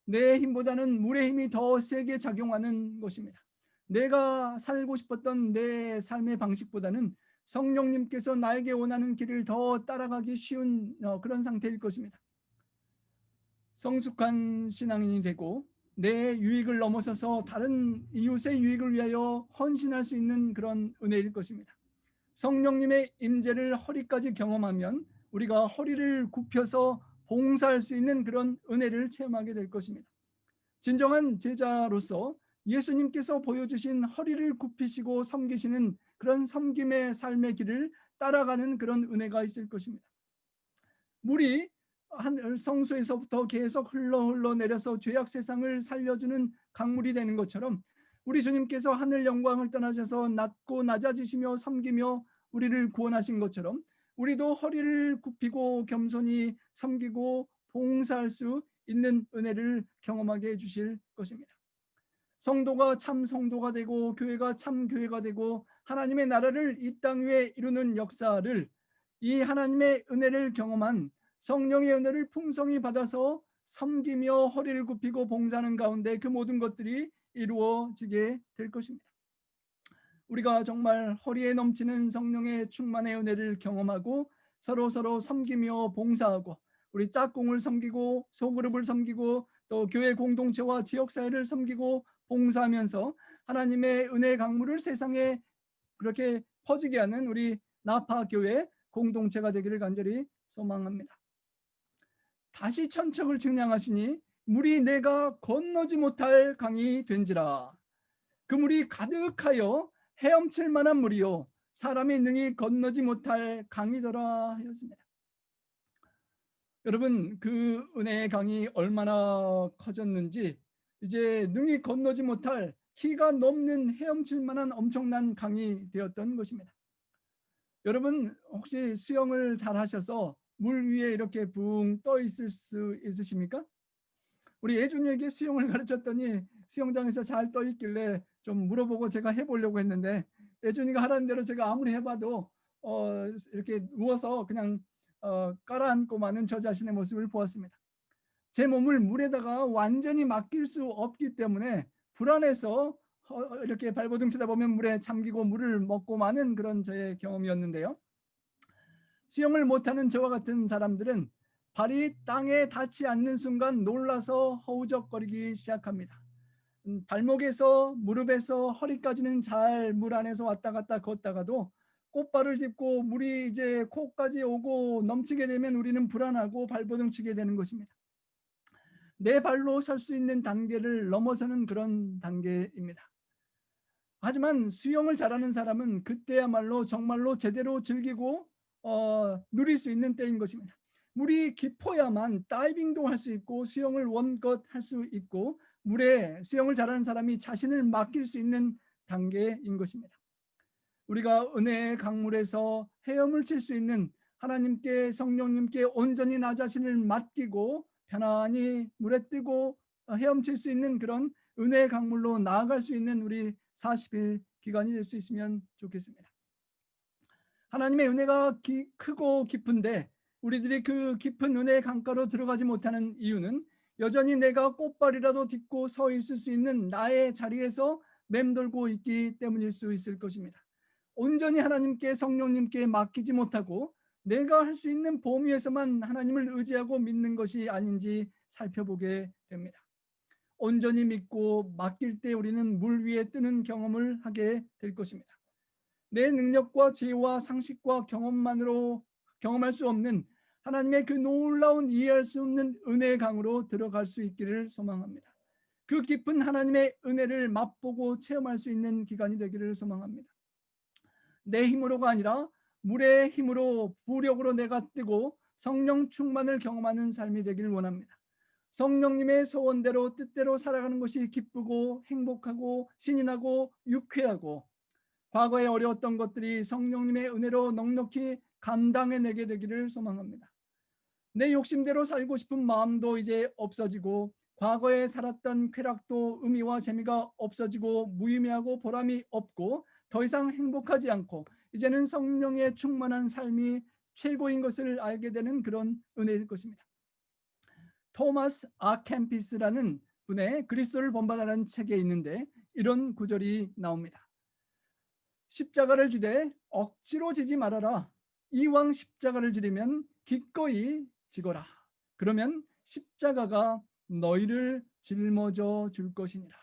S2: 내 힘보다는 물의 힘이 더 세게 작용하는 것입니다. 내가 살고 싶었던 내 삶의 방식보다는 성령님께서 나에게 원하는 길을 더 따라가기 쉬운 그런 상태일 것입니다. 성숙한 신앙인이 되고 내 유익을 넘어서서 다른 이웃의 유익을 위하여 헌신할 수 있는 그런 은혜일 것입니다. 성령님의 임재를 허리까지 경험하면 우리가 허리를 굽혀서 봉사할 수 있는 그런 은혜를 체험하게 될 것입니다. 진정한 제자로서 예수님께서 보여주신 허리를 굽히시고 섬기시는 그런 섬김의 삶의 길을 따라가는 그런 은혜가 있을 것입니다. 물이 하늘 성소에서부터 계속 흘러 내려서 죄악 세상을 살려주는 강물이 되는 것처럼 우리 주님께서 하늘 영광을 떠나셔서 낮고 낮아지시며 섬기며 우리를 구원하신 것처럼 우리도 허리를 굽히고 겸손히 섬기고 봉사할 수 있는 은혜를 경험하게 해주실 것입니다. 성도가 참 성도가 되고 교회가 참 교회가 되고 하나님의 나라를 이 땅 위에 이루는 역사를 이 하나님의 은혜를 경험한 성령의 은혜를 풍성히 받아서 섬기며 허리를 굽히고 봉사하는 가운데 그 모든 것들이 이루어지게 될 것입니다. 우리가 정말 허리에 넘치는 성령의 충만의 은혜를 경험하고 서로 섬기며 봉사하고 우리 짝꿍을 섬기고 소그룹을 섬기고 또 교회 공동체와 지역사회를 섬기고 봉사하면서 하나님의 은혜의 강물을 세상에 그렇게 퍼지게 하는 우리 나파교회 공동체가 되기를 간절히 소망합니다. 다시 천척을 측량하시니 물이 내가 건너지 못할 강이 된지라. 그 물이 가득하여 헤엄칠 만한 물이요 사람이 능히 건너지 못할 강이더라 하였습니다. 여러분, 그 은혜의 강이 얼마나 커졌는지 이제 능히 건너지 못할 키가 넘는 헤엄칠 만한 엄청난 강이 되었던 것입니다. 여러분, 혹시 수영을 잘 하셔서 물 위에 이렇게 붕 떠 있을 수 있으십니까? 우리 예준이에게 수영을 가르쳤더니 수영장에서 잘 떠 있길래 좀 물어보고 제가 해보려고 했는데 예준이가 하라는 대로 제가 아무리 해봐도 이렇게 누워서 그냥 깔아앉고 마는 저 자신의 모습을 보았습니다. 제 몸을 물에다가 완전히 맡길 수 없기 때문에 불안해서 이렇게 발버둥 치다 보면 물에 잠기고 물을 먹고 마는 그런 저의 경험이었는데요. 수영을 못하는 저와 같은 사람들은 발이 땅에 닿지 않는 순간 놀라서 허우적거리기 시작합니다. 발목에서 무릎에서 허리까지는 잘 물 안에서 왔다 갔다 걷다가도 꽃발을 딛고 물이 이제 코까지 오고 넘치게 되면 우리는 불안하고 발버둥 치게 되는 것입니다. 내 발로 설 수 있는 단계를 넘어서는 그런 단계입니다. 하지만 수영을 잘하는 사람은 그때야말로 정말로 제대로 즐기고 누릴 수 있는 때인 것입니다. 물이 깊어야만 다이빙도 할 수 있고 수영을 원껏 할 수 있고 물에 수영을 잘하는 사람이 자신을 맡길 수 있는 단계인 것입니다. 우리가 은혜의 강물에서 헤엄을 칠 수 있는, 하나님께, 성령님께 온전히 나 자신을 맡기고 편안히 물에 뜨고 헤엄칠 수 있는 그런 은혜의 강물로 나아갈 수 있는 우리 40일 기간이 될 수 있으면 좋겠습니다. 하나님의 은혜가 크고 깊은데 우리들이 그 깊은 은혜의 강가로 들어가지 못하는 이유는 여전히 내가 꽃발이라도 딛고 서 있을 수 있는 나의 자리에서 맴돌고 있기 때문일 수 있을 것입니다. 온전히 하나님께, 성령님께 맡기지 못하고 내가 할 수 있는 범위에서만 하나님을 의지하고 믿는 것이 아닌지 살펴보게 됩니다. 온전히 믿고 맡길 때 우리는 물 위에 뜨는 경험을 하게 될 것입니다. 내 능력과 지혜와 상식과 경험만으로 경험할 수 없는 하나님의 그 놀라운 이해할 수 없는 은혜의 강으로 들어갈 수 있기를 소망합니다. 그 깊은 하나님의 은혜를 맛보고 체험할 수 있는 기간이 되기를 소망합니다. 내 힘으로가 아니라 물의 힘으로, 부력으로 내가 뜨고 성령 충만을 경험하는 삶이 되기를 원합니다. 성령님의 소원대로 뜻대로 살아가는 것이 기쁘고 행복하고 신이 나고 유쾌하고, 과거에 어려웠던 것들이 성령님의 은혜로 넉넉히 감당해내게 되기를 소망합니다. 내 욕심대로 살고 싶은 마음도 이제 없어지고, 과거에 살았던 쾌락도 의미와 재미가 없어지고 무의미하고 보람이 없고 더 이상 행복하지 않고 이제는 성령의 충만한 삶이 최고인 것을 알게 되는 그런 은혜일 것입니다. 토마스 아캠피스라는 분의 그리스도를 본받아라는 책에 있는데 이런 구절이 나옵니다. 십자가를 지되 억지로 지지 말아라. 이왕 십자가를 지르면 기꺼이 지거라. 그러면 십자가가 너희를 짊어져 줄 것이니라.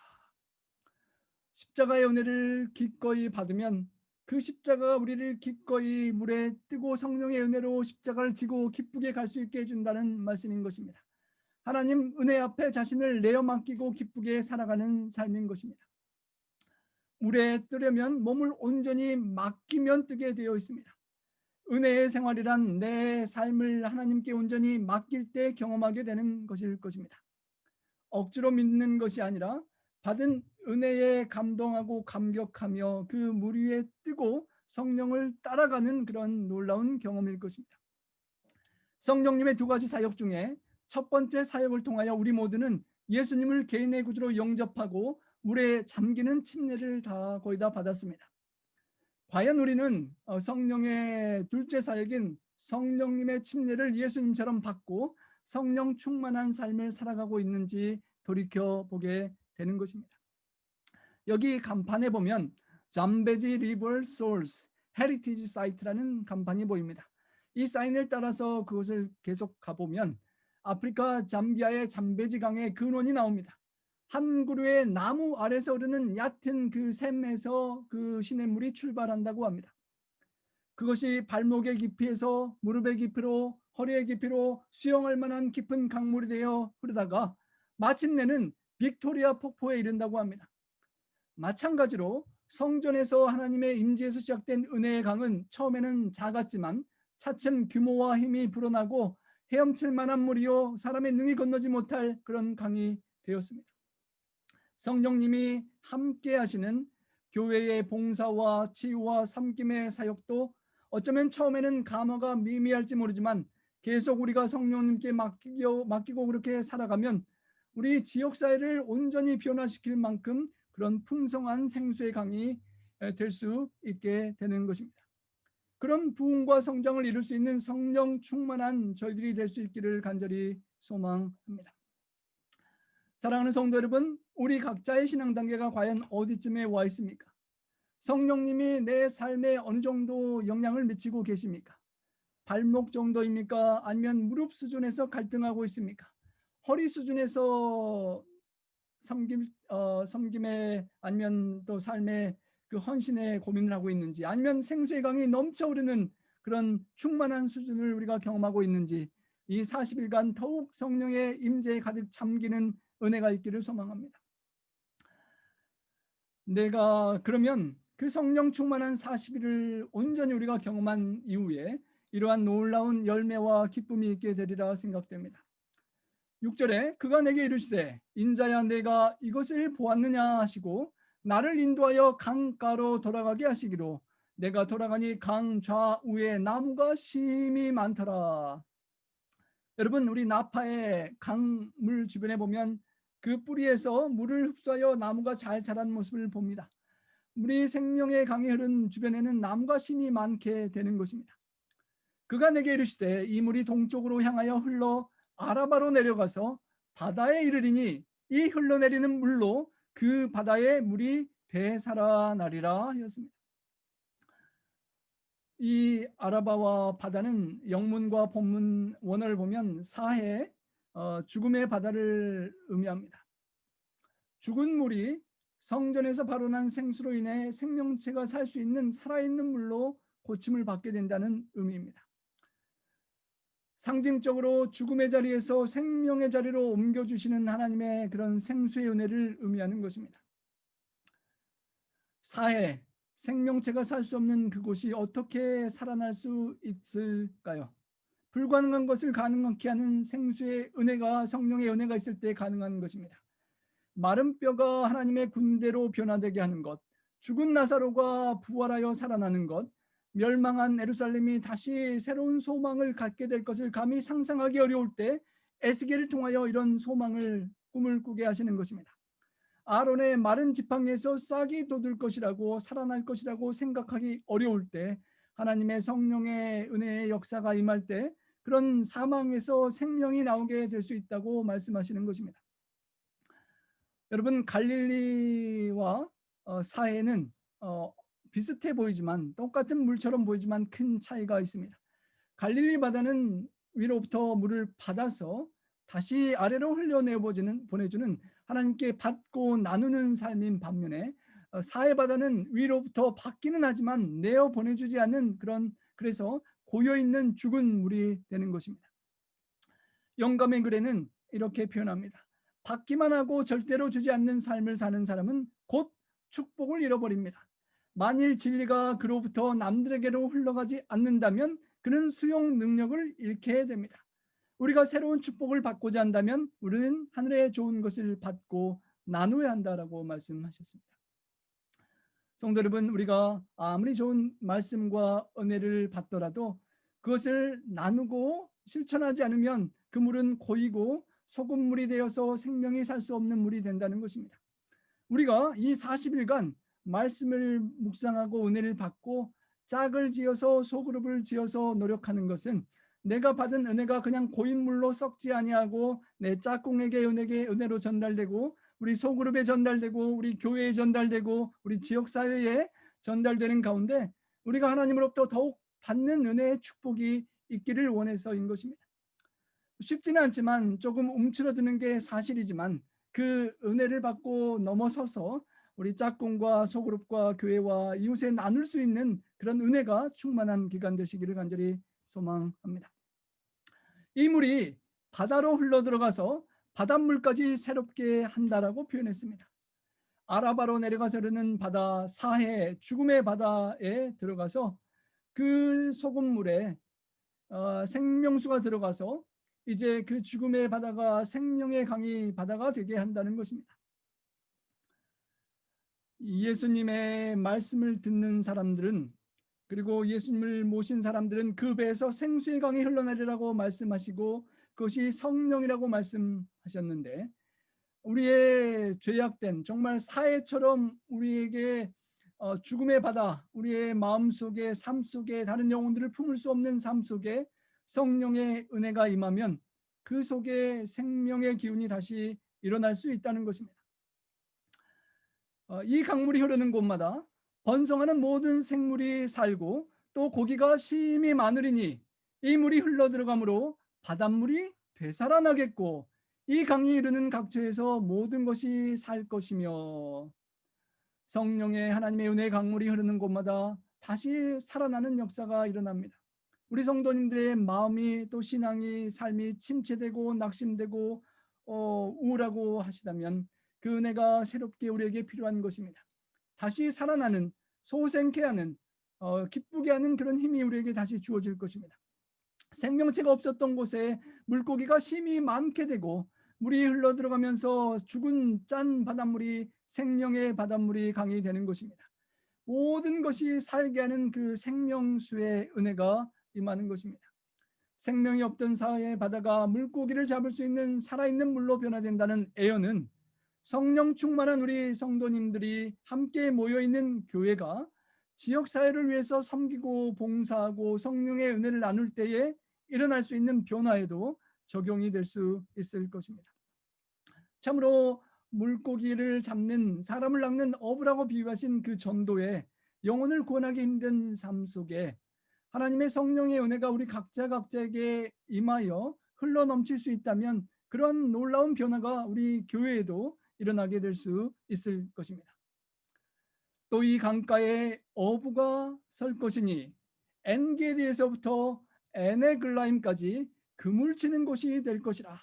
S2: 십자가의 은혜를 기꺼이 받으면 그 십자가가 우리를 기꺼이 물에 뜨고 성령의 은혜로 십자가를 지고 기쁘게 갈 수 있게 해준다는 말씀인 것입니다. 하나님 은혜 앞에 자신을 내어 맡기고 기쁘게 살아가는 삶인 것입니다. 물에 뜨려면 몸을 온전히 맡기면 뜨게 되어 있습니다. 은혜의 생활이란 내 삶을 하나님께 온전히 맡길 때 경험하게 되는 것일 것입니다. 억지로 믿는 것이 아니라 받은 은혜에 감동하고 감격하며 그 물 위에 뜨고 성령을 따라가는 그런 놀라운 경험일 것입니다. 성령님의 두 가지 사역 중에 첫 번째 사역을 통하여 우리 모두는 예수님을 개인의 구주로 영접하고 물에 잠기는 침례를 거의 다 받았습니다. 과연 우리는 성령의 둘째 사역인 성령님의 침례를 예수님처럼 받고 성령 충만한 삶을 살아가고 있는지 돌이켜보게 되는 것입니다. 여기 간판에 보면 잠베지 리버 소울스 헤리티지 사이트라는 간판이 보입니다. 이 사인을 따라서 그곳을 계속 가보면 아프리카 잠비아의 잠베지 강의 근원이 나옵니다. 한 그루의 나무 아래서 흐르는 얕은 그 샘에서 그 시냇물이 출발한다고 합니다. 그것이 발목의 깊이에서 무릎의 깊이로, 허리의 깊이로 수영할 만한 깊은 강물이 되어 흐르다가 마침내는 빅토리아 폭포에 이른다고 합니다. 마찬가지로 성전에서 하나님의 임재에서 시작된 은혜의 강은 처음에는 작았지만 차츰 규모와 힘이 불어나고 헤엄칠 만한 물이요 사람의 능히 건너지 못할 그런 강이 되었습니다. 성령님이 함께 하시는 교회의 봉사와 치유와 섬김의 사역도 어쩌면 처음에는 감화가 미미할지 모르지만 계속 우리가 성령님께 맡기고 그렇게 살아가면 우리 지역사회를 온전히 변화시킬 만큼 그런 풍성한 생수의 강이 될 수 있게 되는 것입니다. 그런 부흥과 성장을 이룰 수 있는 성령 충만한 저희들이 될 수 있기를 간절히 소망합니다. 사랑하는 성도 여러분, 우리 각자의 신앙 단계가 과연 어디쯤에 와 있습니까? 성령님이 내 삶에 어느 정도 영향을 미치고 계십니까? 발목 정도입니까? 아니면 무릎 수준에서 갈등하고 있습니까? 허리 수준에서 섬김에 아니면 또 삶의 그 헌신에 고민을 하고 있는지, 아니면 생수의 강이 넘쳐흐르는 그런 충만한 수준을 우리가 경험하고 있는지, 이 40일간 더욱 성령의 임재에 가득 잠기는 은혜가 있기를 소망합니다. 내가 그러면 그 성령 충만한 40일을 온전히 우리가 경험한 이후에 이러한 놀라운 열매와 기쁨이 있게 되리라 생각됩니다. 6절에 그가 내게 이르시되 인자야 내가 이것을 보았느냐 하시고 나를 인도하여 강가로 돌아가게 하시기로 내가 돌아가니 강 좌우에 나무가 심이 많더라. 여러분, 우리 나파의 강물 주변에 보면 그 뿌리에서 물을 흡수하여 나무가 잘 자란 모습을 봅니다. 우리 생명의 강이 흐른 주변에는 나무가 심이 많게 되는 것입니다. 그가 내게 이르시되 이 물이 동쪽으로 향하여 흘러 아라바로 내려가서 바다에 이르리니 이 흘러내리는 물로 그 바다의 물이 되살아나리라 하였습니다. 이 아라바와 바다는 영문과 본문 원어를 보면 사해, 죽음의 바다를 의미합니다. 죽은 물이 성전에서 발원한 생수로 인해 생명체가 살 수 있는 살아있는 물로 고침을 받게 된다는 의미입니다. 상징적으로 죽음의 자리에서 생명의 자리로 옮겨주시는 하나님의 그런 생수의 은혜를 의미하는 것입니다. 사해, 생명체가 살 수 없는 그곳이 어떻게 살아날 수 있을까요? 불가능한 것을 가능하게 하는 생수의 은혜가, 성령의 은혜가 있을 때 가능한 것입니다. 마른 뼈가 하나님의 군대로 변화되게 하는 것, 죽은 나사로가 부활하여 살아나는 것, 멸망한 예루살렘이 다시 새로운 소망을 갖게 될 것을 감히 상상하기 어려울 때 에스겔을 통하여 이런 소망을, 꿈을 꾸게 하시는 것입니다. 아론의 마른 지팡이에서 싹이 돋을 것이라고, 살아날 것이라고 생각하기 어려울 때 하나님의 성령의 은혜의 역사가 임할 때 그런 사망에서 생명이 나오게 될 수 있다고 말씀하시는 것입니다. 여러분, 갈릴리와 사해는 비슷해 보이지만, 똑같은 물처럼 보이지만 큰 차이가 있습니다. 갈릴리 바다는 위로부터 물을 받아서 다시 아래로 흘려보내주는 하나님께 받고 나누는 삶인 반면에 사해 바다는 위로부터 받기는 하지만 내어 보내주지 않는 그래서 고여있는 죽은 물이 되는 것입니다. 영감의 글에는 이렇게 표현합니다. 받기만 하고 절대로 주지 않는 삶을 사는 사람은 곧 축복을 잃어버립니다. 만일 진리가 그로부터 남들에게로 흘러가지 않는다면 그는 수용 능력을 잃게 됩니다. 우리가 새로운 축복을 받고자 한다면 우리는 하늘의 좋은 것을 받고 나누어야 한다라고 말씀하셨습니다. 성도 여러분, 우리가 아무리 좋은 말씀과 은혜를 받더라도 그것을 나누고 실천하지 않으면 그 물은 고이고 소금물이 되어서 생명이 살 수 없는 물이 된다는 것입니다. 우리가 이 40일간 말씀을 묵상하고 은혜를 받고 짝을 지어서 소그룹을 지어서 노력하는 것은 내가 받은 은혜가 그냥 고인물로 썩지 아니하고 내 짝꿍에게 은혜로 전달되고 우리 소그룹에 전달되고 우리 교회에 전달되고 우리 지역사회에 전달되는 가운데 우리가 하나님으로부터 더욱 받는 은혜의 축복이 있기를 원해서인 것입니다. 쉽지는 않지만 조금 움츠러드는 게 사실이지만 그 은혜를 받고 넘어서서 우리 짝꿍과 소그룹과 교회와 이웃에 나눌 수 있는 그런 은혜가 충만한 기간 되시기를 간절히 소망합니다. 이 물이 바다로 흘러들어가서 바닷물까지 새롭게 한다라고 표현했습니다. 아라바로 내려가서 흐르는 바다, 사해, 죽음의 바다에 들어가서 그 소금물에 생명수가 들어가서 이제 그 죽음의 바다가 생명의 강이 바다가 되게 한다는 것입니다. 예수님의 말씀을 듣는 사람들은, 그리고 예수님을 모신 사람들은 그 배에서 생수의 강이 흘러내리라고 말씀하시고 그것이 성령이라고 말씀하셨는데, 우리의 죄악된 정말 사해처럼 우리에게 죽음의 바다, 우리의 마음속에, 삶 속에 다른 영혼들을 품을 수 없는 삶 속에 성령의 은혜가 임하면 그 속에 생명의 기운이 다시 일어날 수 있다는 것입니다. 이 강물이 흐르는 곳마다 번성하는 모든 생물이 살고 또 고기가 심히 많으리니 이 물이 흘러들어가므로 바닷물이 되살아나겠고 이 강이 이르는 각처에서 모든 것이 살 것이며, 성령의 하나님의 은혜의 강물이 흐르는 곳마다 다시 살아나는 역사가 일어납니다. 우리 성도님들의 마음이 또 신앙이, 삶이 침체되고 낙심되고 우울하고 하시다면 그 은혜가 새롭게 우리에게 필요한 것입니다. 다시 살아나는, 소생케 하는, 기쁘게 하는 그런 힘이 우리에게 다시 주어질 것입니다. 생명체가 없었던 곳에 물고기가 심히 많게 되고 물이 흘러 들어가면서 죽은 짠 바닷물이 생명의 바닷물이 강이 되는 것입니다. 모든 것이 살게 하는 그 생명수의 은혜가 임하는 것입니다. 생명이 없던 사회의 바다가 물고기를 잡을 수 있는 살아있는 물로 변화된다는 애언은 성령 충만한 우리 성도님들이 함께 모여있는 교회가 지역사회를 위해서 섬기고 봉사하고 성령의 은혜를 나눌 때에 일어날 수 있는 변화에도 적용이 될 수 있을 것입니다. 참으로 물고기를 잡는, 사람을 낚는 어부라고 비유하신 그 전도에 영혼을 구원하기 힘든 삶 속에 하나님의 성령의 은혜가 우리 각자에게 임하여 흘러 넘칠 수 있다면 그런 놀라운 변화가 우리 교회에도 일어나게 될 수 있을 것입니다. 또 이 강가에 어부가 설 것이니 엔게디에서부터 에네글라임까지 그물치는 곳이 될 것이라.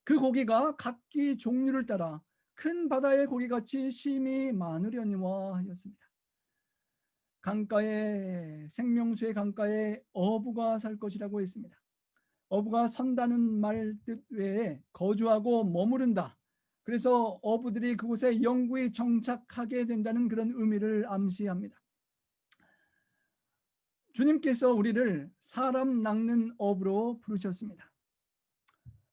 S2: 그 고기가 각기 종류를 따라 큰 바다의 고기같이 심히 많으려니와 하였습니다. 강가에, 생명수의 강가에 어부가 살 것이라고 했습니다. 어부가 선다는 말 뜻 외에 거주하고 머무른다. 그래서 어부들이 그곳에 영구히 정착하게 된다는 그런 의미를 암시합니다. 주님께서 우리를 사람 낚는 어부로 부르셨습니다.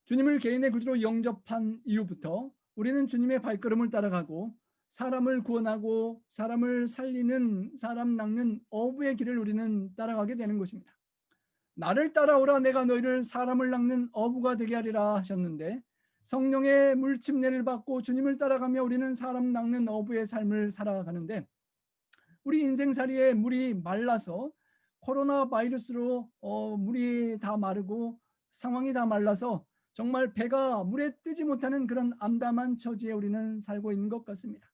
S2: 주님을 개인의 구주로 영접한 이후부터 우리는 주님의 발걸음을 따라가고 사람을 구원하고 사람을 살리는, 사람 낚는 어부의 길을 우리는 따라가게 되는 것입니다. 나를 따라오라, 내가 너희를 사람을 낚는 어부가 되게 하리라 하셨는데, 성령의 물침례를 받고 주님을 따라가며 우리는 사람 낚는 어부의 삶을 살아가는데, 우리 인생살이에 물이 말라서 코로나 바이러스로 물이 다 마르고 상황이 다 말라서 정말 배가 물에 뜨지 못하는 그런 암담한 처지에 우리는 살고 있는 것 같습니다.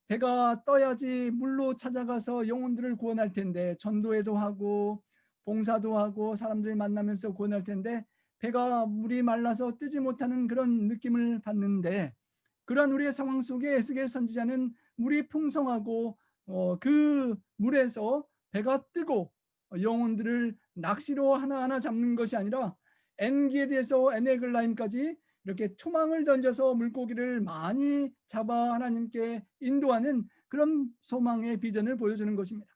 S2: 배가 떠야지 물로 찾아가서 영혼들을 구원할 텐데, 전도회도 하고 봉사도 하고 사람들 만나면서 구원할 텐데 배가 물이 말라서 뜨지 못하는 그런 느낌을 받는데, 그러한 우리의 상황 속에 에스겔 선지자는 물이 풍성하고 그 물에서 배가 뜨고 영혼들을 낚시로 하나하나 잡는 것이 아니라 엔게디에서 에네글라임까지 이렇게 투망을 던져서 물고기를 많이 잡아 하나님께 인도하는 그런 소망의 비전을 보여주는 것입니다.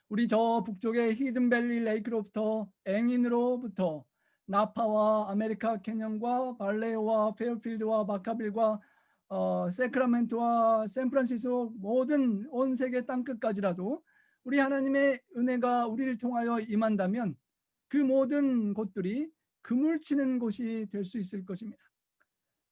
S2: 우리 저 북쪽의 히든밸리 레이크로부터 앵인으로부터 나파와 아메리카 캐년과 발레오와 페어필드와 마카빌과 세크라멘토와 샌프란시스코 모든 온 세계 땅끝까지라도 우리 하나님의 은혜가 우리를 통하여 임한다면 그 모든 곳들이 그물치는 곳이 될 수 있을 것입니다.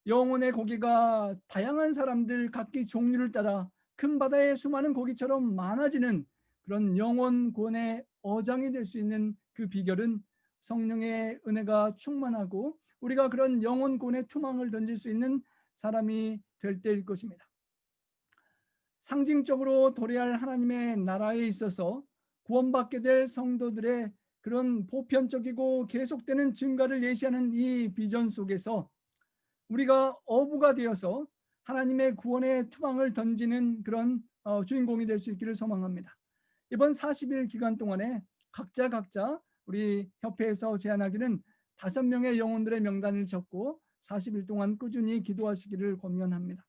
S2: 영혼의 고기가 다양한 사람들 각기 종류를 따라 큰 바다의 수많은 고기처럼 많아지는 그런 영혼 구원의 어장이 될 수 있는 그 비결은 성령의 은혜가 충만하고 우리가 그런 영혼 구원의 투망을 던질 수 있는 사람이 될 때일 것입니다. 상징적으로 도래할 하나님의 나라에 있어서 구원받게 될 성도들의 그런 보편적이고 계속되는 증가를 예시하는 이 비전 속에서 우리가 어부가 되어서 하나님의 구원의 투망을 던지는 그런 주인공이 될 수 있기를 소망합니다. 이번 40일 기간 동안에 각자 우리 협회에서 제안하기는 5명의 영혼들의 명단을 적고 40일 동안 꾸준히 기도하시기를 권면합니다.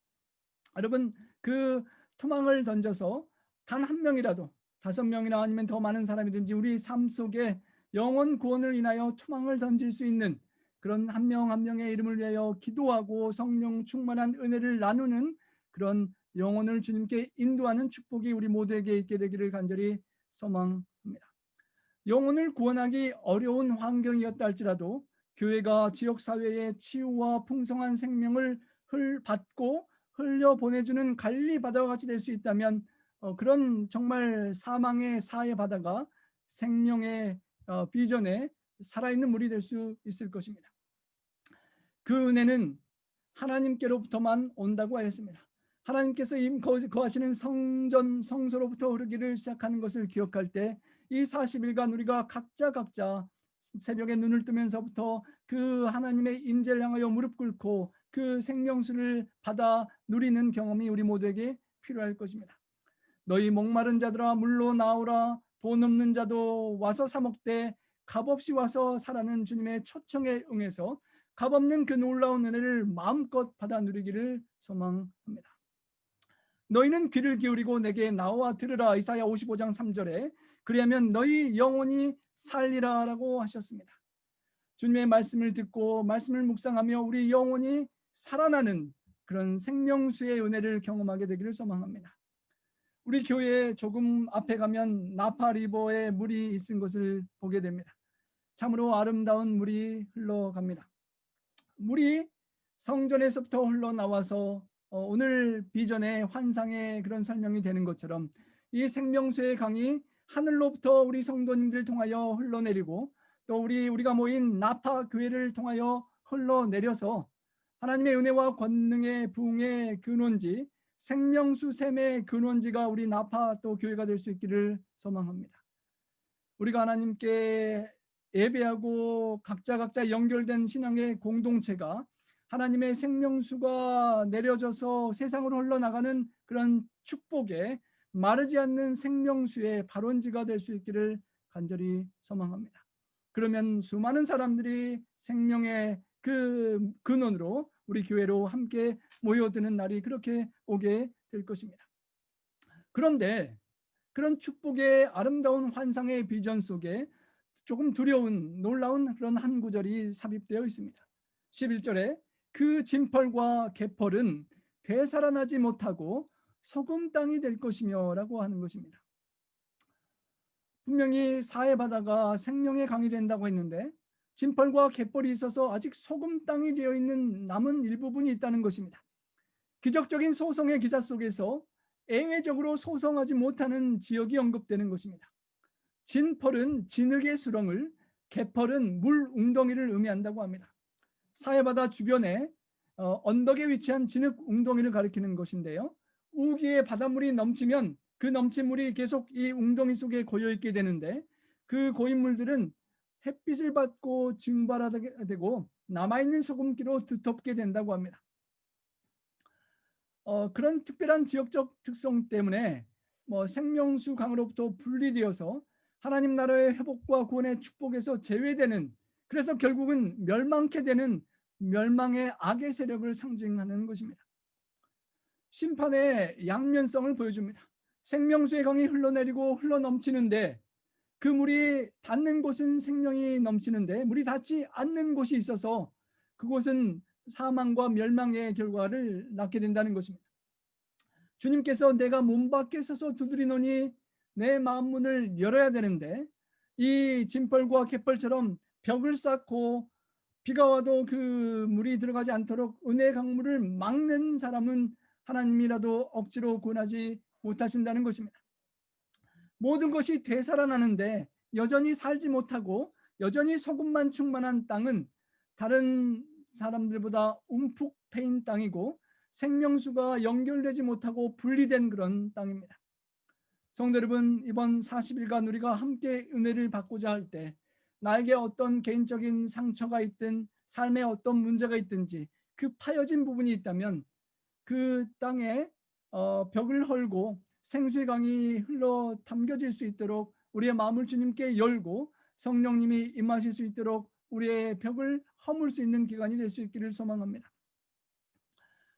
S2: 여러분, 그 투망을 던져서 단 한 명이라도 5명이나 아니면 더 많은 사람이든지 우리 삶 속에 영혼 구원을 인하여 투망을 던질 수 있는 그런 한 명 한 명의 이름을 위하여 기도하고 성령 충만한 은혜를 나누는 그런 영혼을 주님께 인도하는 축복이 우리 모두에게 있게 되기를 간절히 소망합니다. 영혼을 구원하기 어려운 환경이었다 할지라도 교회가 지역사회의 치유와 풍성한 생명을 받고 흘려보내주는 갈리바다와 같이 될 수 있다면 그런 정말 사망의 사의 바다가 생명의 비전에 살아있는 물이 될 수 있을 것입니다. 그 은혜는 하나님께로부터만 온다고 하였습니다. 하나님께서 거하시는 성전 성소로부터 흐르기를 시작하는 것을 기억할 때 이 40일간 우리가 각자 새벽에 눈을 뜨면서부터 그 하나님의 임재를 향하여 무릎 꿇고 그 생명수를 받아 누리는 경험이 우리 모두에게 필요할 것입니다. 너희 목마른 자들아 물로 나오라, 돈 없는 자도 와서 사 먹되 값없이 와서 살아는 주님의 초청에 응해서 값없는 그 놀라운 은혜를 마음껏 받아 누리기를 소망합니다. 너희는 귀를 기울이고 내게 나와 들으라. 이사야 55장 3절에 그리하면 너희 영혼이 살리라 라고 하셨습니다. 주님의 말씀을 듣고 말씀을 묵상하며 우리 영혼이 살아나는 그런 생명수의 은혜를 경험하게 되기를 소망합니다. 우리 교회 조금 앞에 가면 나파리버에 물이 있은 것을 보게 됩니다. 참으로 아름다운 물이 흘러갑니다. 물이 성전에서부터 흘러나와서 오늘 비전의 환상의 그런 설명이 되는 것처럼 이 생명수의 강이 하늘로부터 우리 성도님들을 통하여 흘러내리고 또 우리가 모인 나파 교회를 통하여 흘러내려서 하나님의 은혜와 권능의 부흥의 근원지 생명수 샘의 근원지가 우리 나파 또 교회가 될 수 있기를 소망합니다. 우리가 하나님께 예배하고 각자 연결된 신앙의 공동체가 하나님의 생명수가 내려져서 세상으로 흘러나가는 그런 축복의 마르지 않는 생명수의 발원지가 될 수 있기를 간절히 소망합니다. 그러면 수많은 사람들이 생명의 그 근원으로 우리 교회로 함께 모여드는 날이 그렇게 오게 될 것입니다. 그런데 그런 축복의 아름다운 환상의 비전 속에 조금 두려운 놀라운 그런 한 구절이 삽입되어 있습니다. 11절에 그 진펄과 개펄은 되살아나지 못하고 소금 땅이 될 것이며 라고 하는 것입니다. 분명히 사해 바다가 생명의 강이 된다고 했는데 진펄과 갯벌이 있어서 아직 소금 땅이 되어 있는 남은 일부분이 있다는 것입니다. 기적적인 소송의 기사 속에서 예외적으로 소송하지 못하는 지역이 언급되는 것입니다. 진펄은 진흙의 수렁을, 갯벌은 물 웅덩이를 의미한다고 합니다. 사해바다 주변에 언덕에 위치한 진흙 웅덩이를 가리키는 것인데요. 우기에 바닷물이 넘치면 그 넘친 물이 계속 이 웅덩이 속에 고여있게 되는데 그 고인 물들은 햇빛을 받고 증발하게 되고 남아있는 소금기로 두텁게 된다고 합니다. 그런 특별한 지역적 특성 때문에 생명수 강으로부터 분리되어서 하나님 나라의 회복과 구원의 축복에서 제외되는, 그래서 결국은 멸망케 되는 멸망의 악의 세력을 상징하는 것입니다. 심판의 양면성을 보여줍니다. 생명수의 강이 흘러내리고 흘러넘치는데 그 물이 닿는 곳은 생명이 넘치는데 물이 닿지 않는 곳이 있어서 그곳은 사망과 멸망의 결과를 낳게 된다는 것입니다. 주님께서 내가 문 밖에 서서 두드리노니 내 마음 문을 열어야 되는데 이 진펄과 갯벌처럼 벽을 쌓고 비가 와도 그 물이 들어가지 않도록 은혜의 강물을 막는 사람은 하나님이라도 억지로 구원하지 못하신다는 것입니다. 모든 것이 되살아나는데 여전히 살지 못하고 여전히 소금만 충만한 땅은 다른 사람들보다 움푹 패인 땅이고 생명수가 연결되지 못하고 분리된 그런 땅입니다. 성도 여러분, 이번 40일간 우리가 함께 은혜를 받고자 할 때 나에게 어떤 개인적인 상처가 있든 삶에 어떤 문제가 있든지 그 파여진 부분이 있다면 그 땅에 벽을 헐고 생수의 강이 흘러 담겨질 수 있도록 우리의 마음을 주님께 열고 성령님이 임하실 수 있도록 우리의 벽을 허물 수 있는 기간이 될 수 있기를 소망합니다.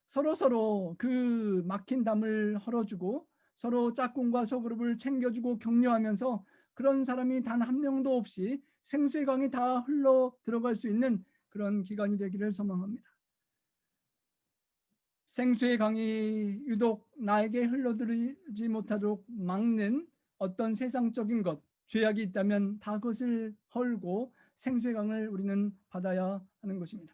S2: 서로 그 막힌 담을 헐어주고 서로 짝꿍과 소그룹을 챙겨주고 격려하면서 그런 사람이 단 한 명도 없이 생수의 강이 다 흘러 들어갈 수 있는 그런 기간이 되기를 소망합니다. 생수의 강이 유독 나에게 흘러들지 못하도록 막는 어떤 세상적인 것, 죄악이 있다면 다 그것을 헐고 생수의 강을 우리는 받아야 하는 것입니다.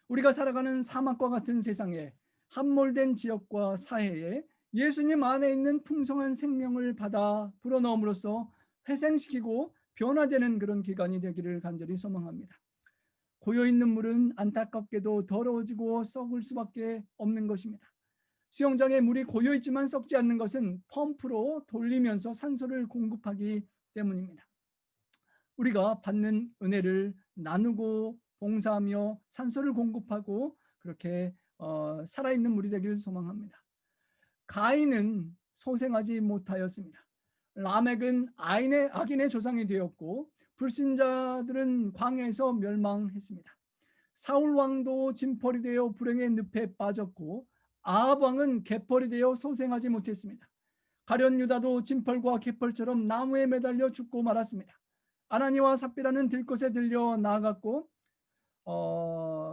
S2: 우리가 살아가는 사막과 같은 세상에 함몰된 지역과 사회에 예수님 안에 있는 풍성한 생명을 받아 불어넣음으로써 회생시키고 변화되는 그런 기간이 되기를 간절히 소망합니다. 고여있는 물은 안타깝게도 더러워지고 썩을 수밖에 없는 것입니다. 수영장에 물이 고여있지만 썩지 않는 것은 펌프로 돌리면서 산소를 공급하기 때문입니다. 우리가 받는 은혜를 나누고 봉사하며 산소를 공급하고 그렇게 살아있는 물이 되기를 소망합니다. 가인은 소생하지 못하였습니다. 라멕은 악인의 조상이 되었고 불신자들은 광야에서 멸망했습니다. 사울 왕도 진펄이 되어 불행의 늪에 빠졌고 아합 왕은 갯벌이 되어 소생하지 못했습니다. 가룟 유다도 진펄과 갯벌처럼 나무에 매달려 죽고 말았습니다. 아나니와 삽비라는 들것에 들려 나아갔고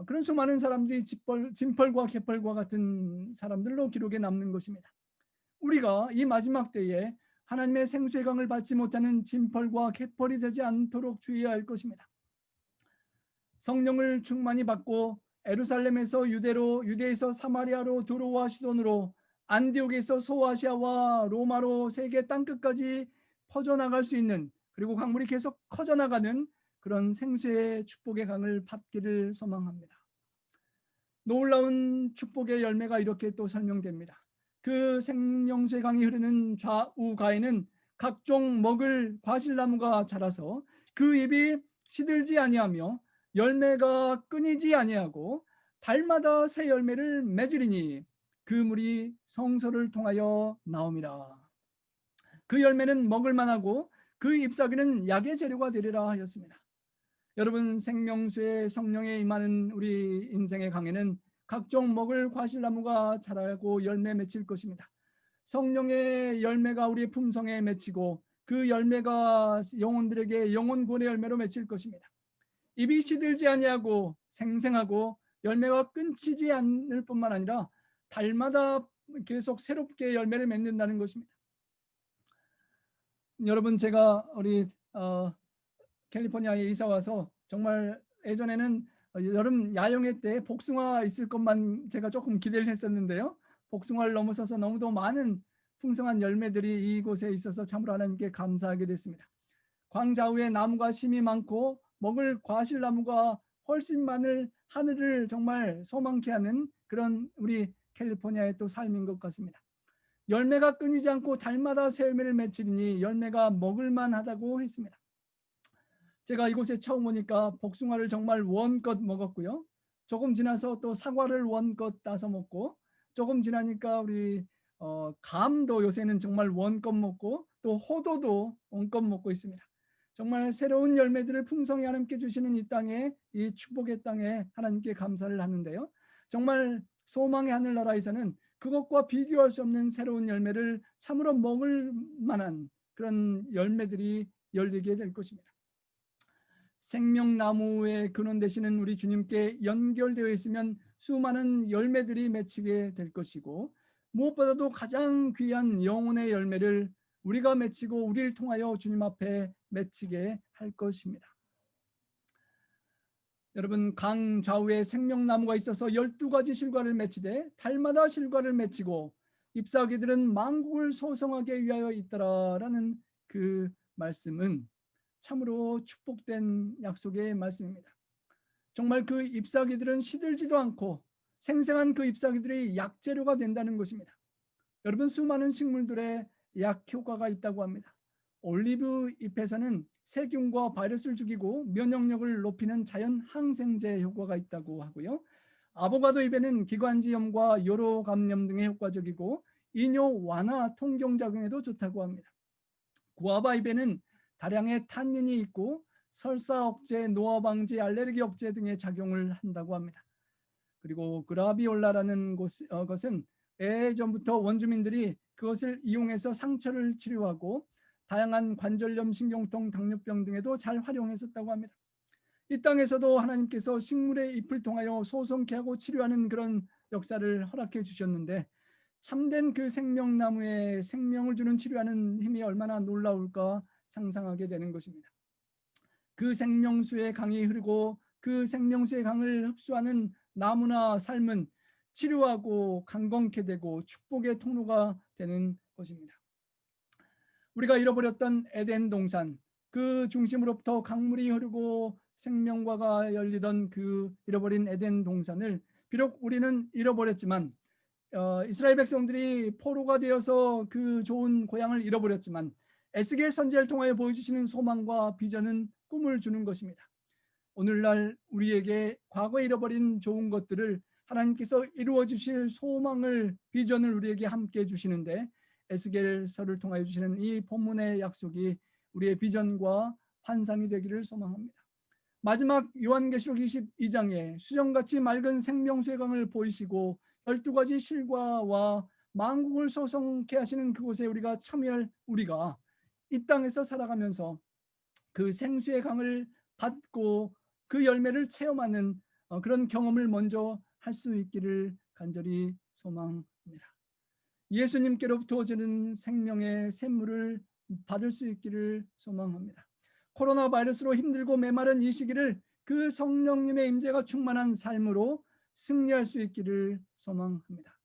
S2: 그런 수많은 사람들이 진펄과 갯벌과 같은 사람들로 기록에 남는 것입니다. 우리가 이 마지막 때에 하나님의 생수의 강을 받지 못하는 진펄과 갯벌이 되지 않도록 주의해야 할 것입니다. 성령을 충만히 받고 에루살렘에서 유대로, 유대에서 사마리아로, 두로와 시돈으로, 안디옥에서 소아시아와 로마로 세계 땅끝까지 퍼져나갈 수 있는, 그리고 강물이 계속 커져나가는 그런 생수의 축복의 강을 받기를 소망합니다. 놀라운 축복의 열매가 이렇게 또 설명됩니다. 그 생명수의 강이 흐르는 좌우가에는 각종 먹을 과실나무가 자라서 그 잎이 시들지 아니하며 열매가 끊이지 아니하고 달마다 새 열매를 맺으리니 그 물이 성소를 통하여 나옵니다. 그 열매는 먹을 만하고 그 잎사귀는 약의 재료가 되리라 하였습니다. 여러분, 생명수의 성령에 임하는 우리 인생의 강에는 각종 먹을 과실나무가 자라고 열매 맺힐 것입니다. 성령의 열매가 우리의 품성에 맺히고 그 열매가 영혼들에게 영혼구원의 열매로 맺힐 것입니다. 잎이 시들지 아니하고 생생하고 열매가 끊기지 않을 뿐만 아니라 달마다 계속 새롭게 열매를 맺는다는 것입니다. 여러분, 제가 우리 캘리포니아에 이사 와서 정말 예전에는 여름 야영회 때 복숭아 있을 것만 제가 조금 기대를 했었는데요. 복숭아를 넘어서서 너무도 많은 풍성한 열매들이 이곳에 있어서 참으로 하나님께 감사하게 됐습니다. 광좌우에 나무가 심이 많고 먹을 과실나무가 훨씬 많은 하늘을 정말 소망케 하는 그런 우리 캘리포니아의 또 삶인 것 같습니다. 열매가 끊이지 않고 달마다 새 열매를 맺히니 열매가 먹을만하다고 했습니다. 제가 이곳에 처음 오니까 복숭아를 정말 원껏 먹었고요. 조금 지나서 또 사과를 원껏 따서 먹고, 조금 지나니까 우리 감도 요새는 정말 원껏 먹고, 또 호도도 원껏 먹고 있습니다. 정말 새로운 열매들을 풍성히 하나님께 주시는 이 땅에, 이 축복의 땅에 하나님께 감사를 하는데요. 정말 소망의 하늘나라에서는 그것과 비교할 수 없는 새로운 열매를 참으로 먹을 만한 그런 열매들이 열리게 될 것입니다. 생명나무의 근원 되시는 우리 주님께 연결되어 있으면 수많은 열매들이 맺히게 될 것이고, 무엇보다도 가장 귀한 영혼의 열매를 우리가 맺히고 우리를 통하여 주님 앞에 맺히게 할 것입니다. 여러분, 강 좌우에 생명나무가 있어서 12가지 실과를 맺히되 달마다 실과를 맺히고 잎사귀들은 만국을 소성하게 위하여 있더라라는 그 말씀은 참으로 축복된 약속의 말씀입니다. 정말 그 잎사귀들은 시들지도 않고 생생한 그 잎사귀들이 약재료가 된다는 것입니다. 여러분, 수많은 식물들의 약 효과가 있다고 합니다. 올리브 잎에서는 세균과 바이러스를 죽이고 면역력을 높이는 자연 항생제 효과가 있다고 하고요. 아보가도 잎에는 기관지염과 요로 감염 등에 효과적이고 이뇨 완화 통경작용에도 좋다고 합니다. 구아바 잎에는 다량의 탄닌이 있고 설사 억제, 노화 방지, 알레르기 억제 등의 작용을 한다고 합니다. 그리고 그라비올라라는 것은 예전부터 원주민들이 그것을 이용해서 상처를 치료하고 다양한 관절염, 신경통, 당뇨병 등에도 잘 활용했었다고 합니다. 이 땅에서도 하나님께서 식물의 잎을 통하여 소성케 하고 치료하는 그런 역사를 허락해 주셨는데, 참된 그 생명나무에 생명을 주는 치료하는 힘이 얼마나 놀라울까 상상하게 되는 것입니다. 그 생명수의 강이 흐르고 그 생명수의 강을 흡수하는 나무나 삶은 치료하고 강건케 되고 축복의 통로가 되는 것입니다. 우리가 잃어버렸던 에덴 동산, 그 중심으로부터 강물이 흐르고 생명과가 열리던 그 잃어버린 에덴 동산을 비록 우리는 잃어버렸지만, 이스라엘 백성들이 포로가 되어서 그 좋은 고향을 잃어버렸지만 에스겔 선지자를 통하여 보여주시는 소망과 비전은 꿈을 주는 것입니다. 오늘날 우리에게 과거에 잃어버린 좋은 것들을 하나님께서 이루어 주실 소망을, 비전을 우리에게 함께 주시는데, 에스겔서를 통하여 주시는 이 본문의 약속이 우리의 비전과 환상이 되기를 소망합니다. 마지막 요한계시록 22장에 수정같이 맑은 생명수의 강을 보이시고 12가지 실과와 만국을 소성케 하시는 그곳에 우리가 참여할 우리가 이 땅에서 살아가면서 그 생수의 강을 받고 그 열매를 체험하는 그런 경험을 먼저 할 수 있기를 간절히 소망합니다. 예수님께로부터 오는 생명의 샘물을 받을 수 있기를 소망합니다. 코로나 바이러스로 힘들고 메마른 이 시기를 그 성령님의 임재가 충만한 삶으로 승리할 수 있기를 소망합니다.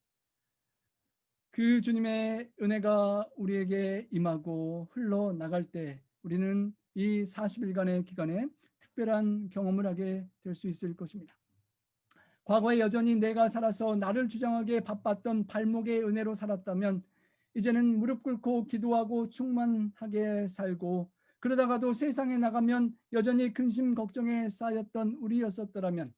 S2: 그 주님의 은혜가 우리에게 임하고 흘러나갈 때 우리는 이 40일간의 기간에 특별한 경험을 하게 될 수 있을 것입니다. 과거에 여전히 내가 살아서 나를 주장하기에 바빴던 발목의 은혜로 살았다면 이제는 무릎 꿇고 기도하고 충만하게 살고, 그러다가도 세상에 나가면 여전히 근심 걱정에 쌓였던 우리였었더라면,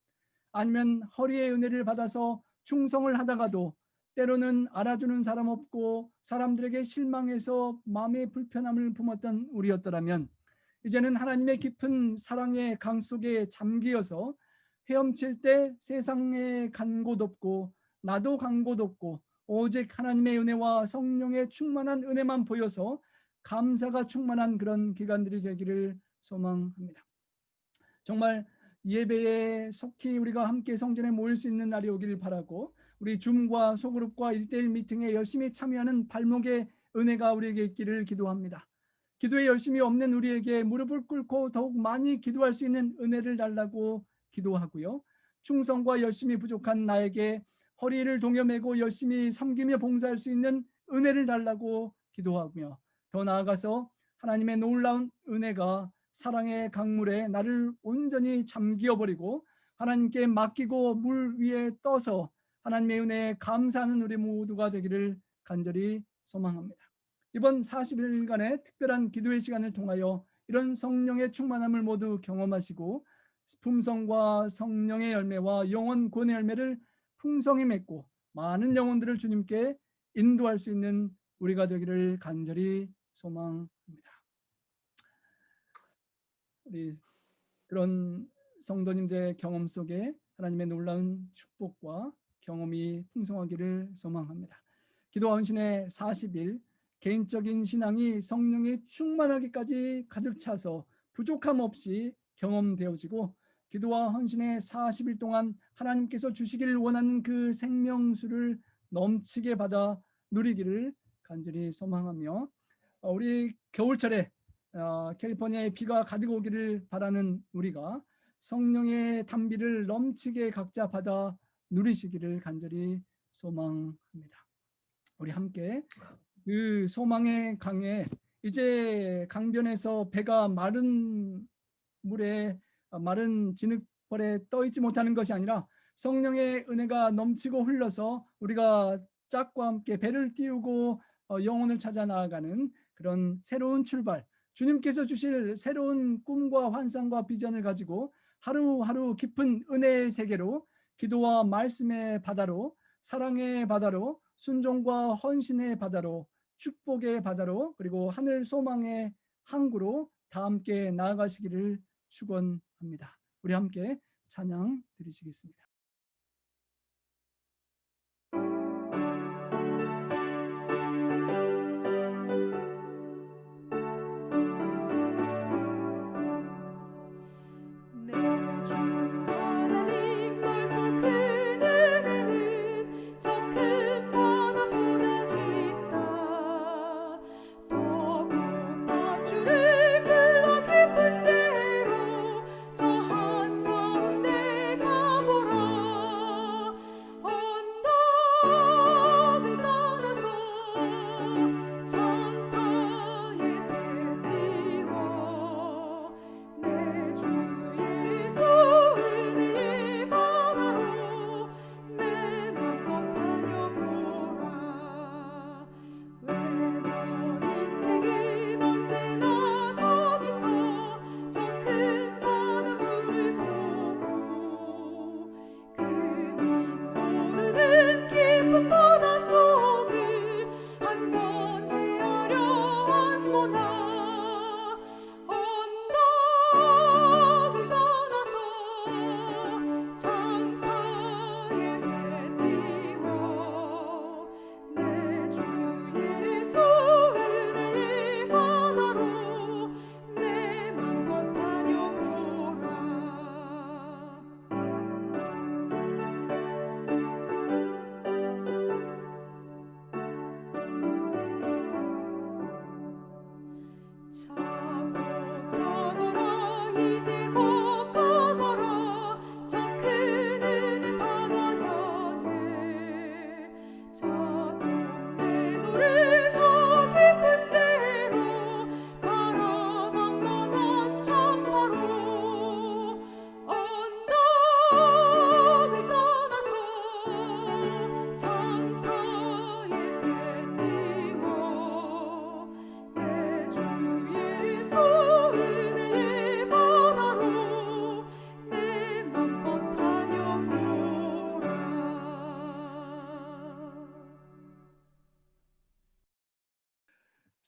S2: 아니면 허리의 은혜를 받아서 충성을 하다가도 때로는 알아주는 사람 없고 사람들에게 실망해서 마음의 불편함을 품었던 우리였더라면, 이제는 하나님의 깊은 사랑의 강 속에 잠기어서 헤엄칠 때 세상에 간 곳 없고 나도 간 곳 없고 오직 하나님의 은혜와 성령의 충만한 은혜만 보여서 감사가 충만한 그런 기간들이 되기를 소망합니다. 정말 예배에 속히 우리가 함께 성전에 모일 수 있는 날이 오기를 바라고, 우리 줌과 소그룹과 1:1 미팅에 열심히 참여하는 발목의 은혜가 우리에게 있기를 기도합니다. 기도에 열심이 없는 우리에게 무릎을 꿇고 더욱 많이 기도할 수 있는 은혜를 달라고 기도하고요. 충성과 열심이 부족한 나에게 허리를 동여매고 열심히 섬기며 봉사할 수 있는 은혜를 달라고 기도하고요. 더 나아가서 하나님의 놀라운 은혜가 사랑의 강물에 나를 온전히 잠기어버리고 하나님께 맡기고 물 위에 떠서 하나님의 은혜에 감사하는 우리 모두가 되기를 간절히 소망합니다. 이번 40일간의 특별한 기도의 시간을 통하여 이런 성령의 충만함을 모두 경험하시고 품성과 성령의 열매와 영혼 구원의 열매를 풍성히 맺고 많은 영혼들을 주님께 인도할 수 있는 우리가 되기를 간절히 소망합니다. 우리 그런 성도님들의 경험 속에 하나님의 놀라운 축복과 경험이 풍성하기를 소망합니다. 기도와 헌신의 40일, 개인적인 신앙이 성령이 충만하기까지 가득 차서 부족함 없이 경험되어지고, 기도와 헌신의 40일 동안 하나님께서 주시기를 원하는 그 생명수를 넘치게 받아 누리기를 간절히 소망하며, 우리 겨울철에 캘리포니아에 비가 가득 오기를 바라는 우리가 성령의 단비를 넘치게 각자 받아 누리시기를 간절히 소망합니다. 우리 함께 그 소망의 강에, 이제 강변에서 배가 마른 물에 마른 진흙벌에 떠 있지 못하는 것이 아니라 성령의 은혜가 넘치고 흘러서 우리가 짝과 함께 배를 띄우고 영혼을 찾아 나아가는 그런 새로운 출발, 주님께서 주실 새로운 꿈과 환상과 비전을 가지고 하루하루 깊은 은혜의 세계로, 기도와 말씀의 바다로, 사랑의 바다로, 순종과 헌신의 바다로, 축복의 바다로, 그리고 하늘 소망의 항구로 다 함께 나아가시기를 축원합니다. 우리 함께 찬양 드리시겠습니다.
S3: 저 한가운데 가보라.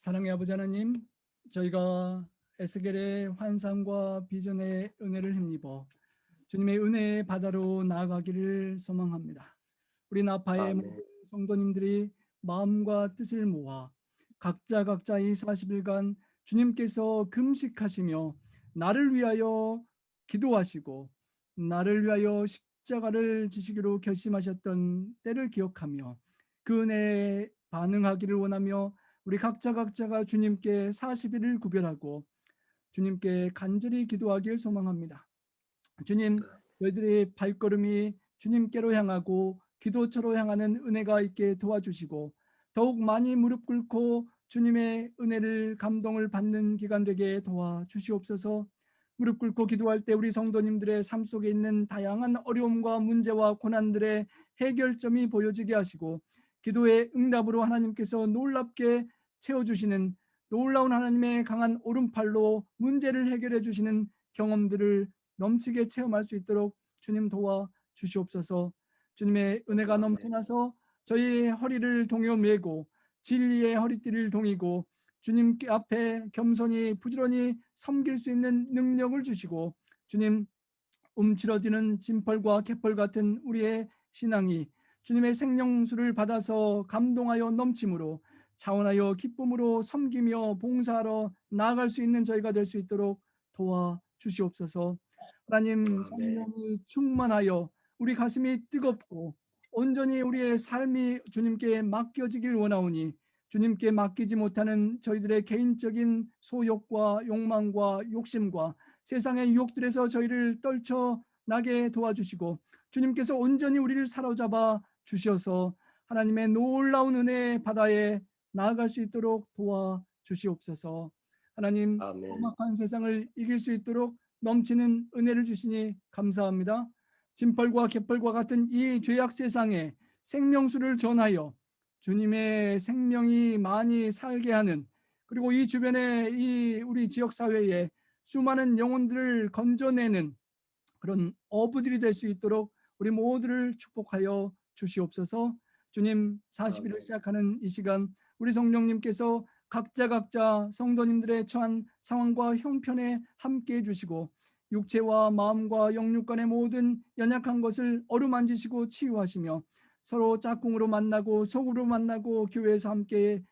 S2: 사랑의 아버지 하나님, 저희가 에스겔의 환상과 비전의 은혜를 힘입어 주님의 은혜의 바다로 나아가기를 소망합니다. 우리 나파의 모든
S3: 아멘.
S2: 성도님들이 마음과 뜻을 모아 각자 이 40일간 주님께서 금식하시며 나를 위하여 기도하시고 나를 위하여 십자가를 지시기로 결심하셨던 때를 기억하며 그 은혜에 반응하기를 원하며 우리 각자가 주님께 40일을 구별하고 주님께 간절히 기도하길 소망합니다. 주님, 저희들의 발걸음이 주님께로 향하고 기도처로 향하는 은혜가 있게 도와주시고 더욱 많이 무릎 꿇고 주님의 은혜를 감동을 받는 기간 되게 도와주시옵소서. 무릎 꿇고 기도할 때 우리 성도님들의 삶 속에 있는 다양한 어려움과 문제와 고난들의 해결점이 보여지게 하시고 기도의 응답으로 하나님께서 놀랍게 채워주시는 놀라운 하나님의 강한 오른팔로 문제를 해결해 주시는 경험들을 넘치게 체험할 수 있도록 주님 도와 주시옵소서. 주님의 은혜가 넘쳐나서 저희 허리를 동여 매고 진리의 허리띠를 동이고 주님께 앞에 겸손히 부지런히 섬길 수 있는 능력을 주시고 주님 움츠러지는 진펄과 갯벌 같은 우리의 신앙이 주님의 생명수를 받아서 감동하여 넘침으로 자원하여 기쁨으로 섬기며 봉사하러 나아갈 수 있는 저희가 될 수 있도록 도와주시옵소서. 하나님, 성령이 충만하여 우리 가슴이 뜨겁고 온전히 우리의 삶이 주님께 맡겨지길 원하오니 주님께 맡기지 못하는 저희들의 개인적인 소욕과 욕망과 욕심과 세상의 유혹들에서 저희를 떨쳐나게 도와주시고 주님께서 온전히 우리를 사로잡아 주셔서 하나님의 놀라운 은혜의 바다에 나아갈 수 있도록 도와주시옵소서. 하나님, 험악한 세상을 이길 수 있도록 넘치는 은혜를 주시니 감사합니다. 진펄과 갯벌과 같은 이 죄악 세상에 생명수를 전하여 주님의 생명이 많이 살게 하는, 그리고 이 주변에 이 우리 지역 사회에 수많은 영혼들을 건져내는 그런 어부들이 될 수 있도록 우리 모두를 축복하여 주시옵소서. 주님, 40일을 시작하는 이 시간 우리 성령님께서 각자 성도님들의 처한 상황과 형편에 함께해 주시고 육체와 마음과 영육 간의 모든 연약한 것을 어루만지시고 치유하시며 서로 짝꿍으로 만나고 속으로 만나고 교회에서 함께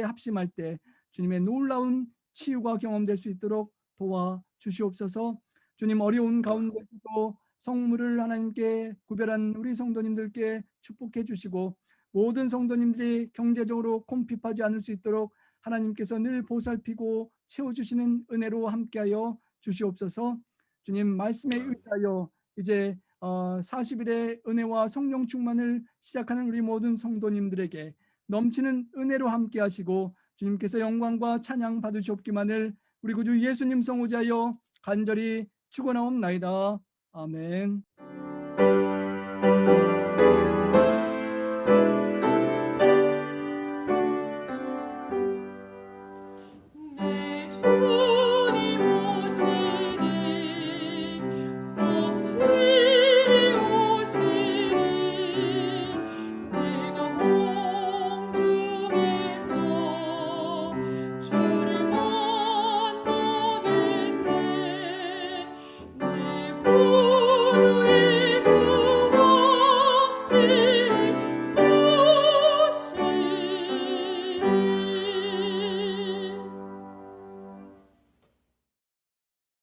S2: 합심할 때 주님의 놀라운 치유가 경험될 수 있도록 도와주시옵소서. 주님, 어려운 가운데서도 성물을 하나님께 구별한 우리 성도님들께 축복해 주시고 모든 성도님들이 경제적으로 콤핍하지 않을 수 있도록 하나님께서 늘 보살피고 채워주시는 은혜로 함께하여 주시옵소서. 주님, 말씀에 의하여 이제 40일의 은혜와 성령 충만을 시작하는 우리 모든 성도님들에게 넘치는 은혜로 함께하시고 주님께서 영광과 찬양 받으시옵기만을 우리 구주 예수님 성호자여 간절히 축원하옵나이다. 아멘.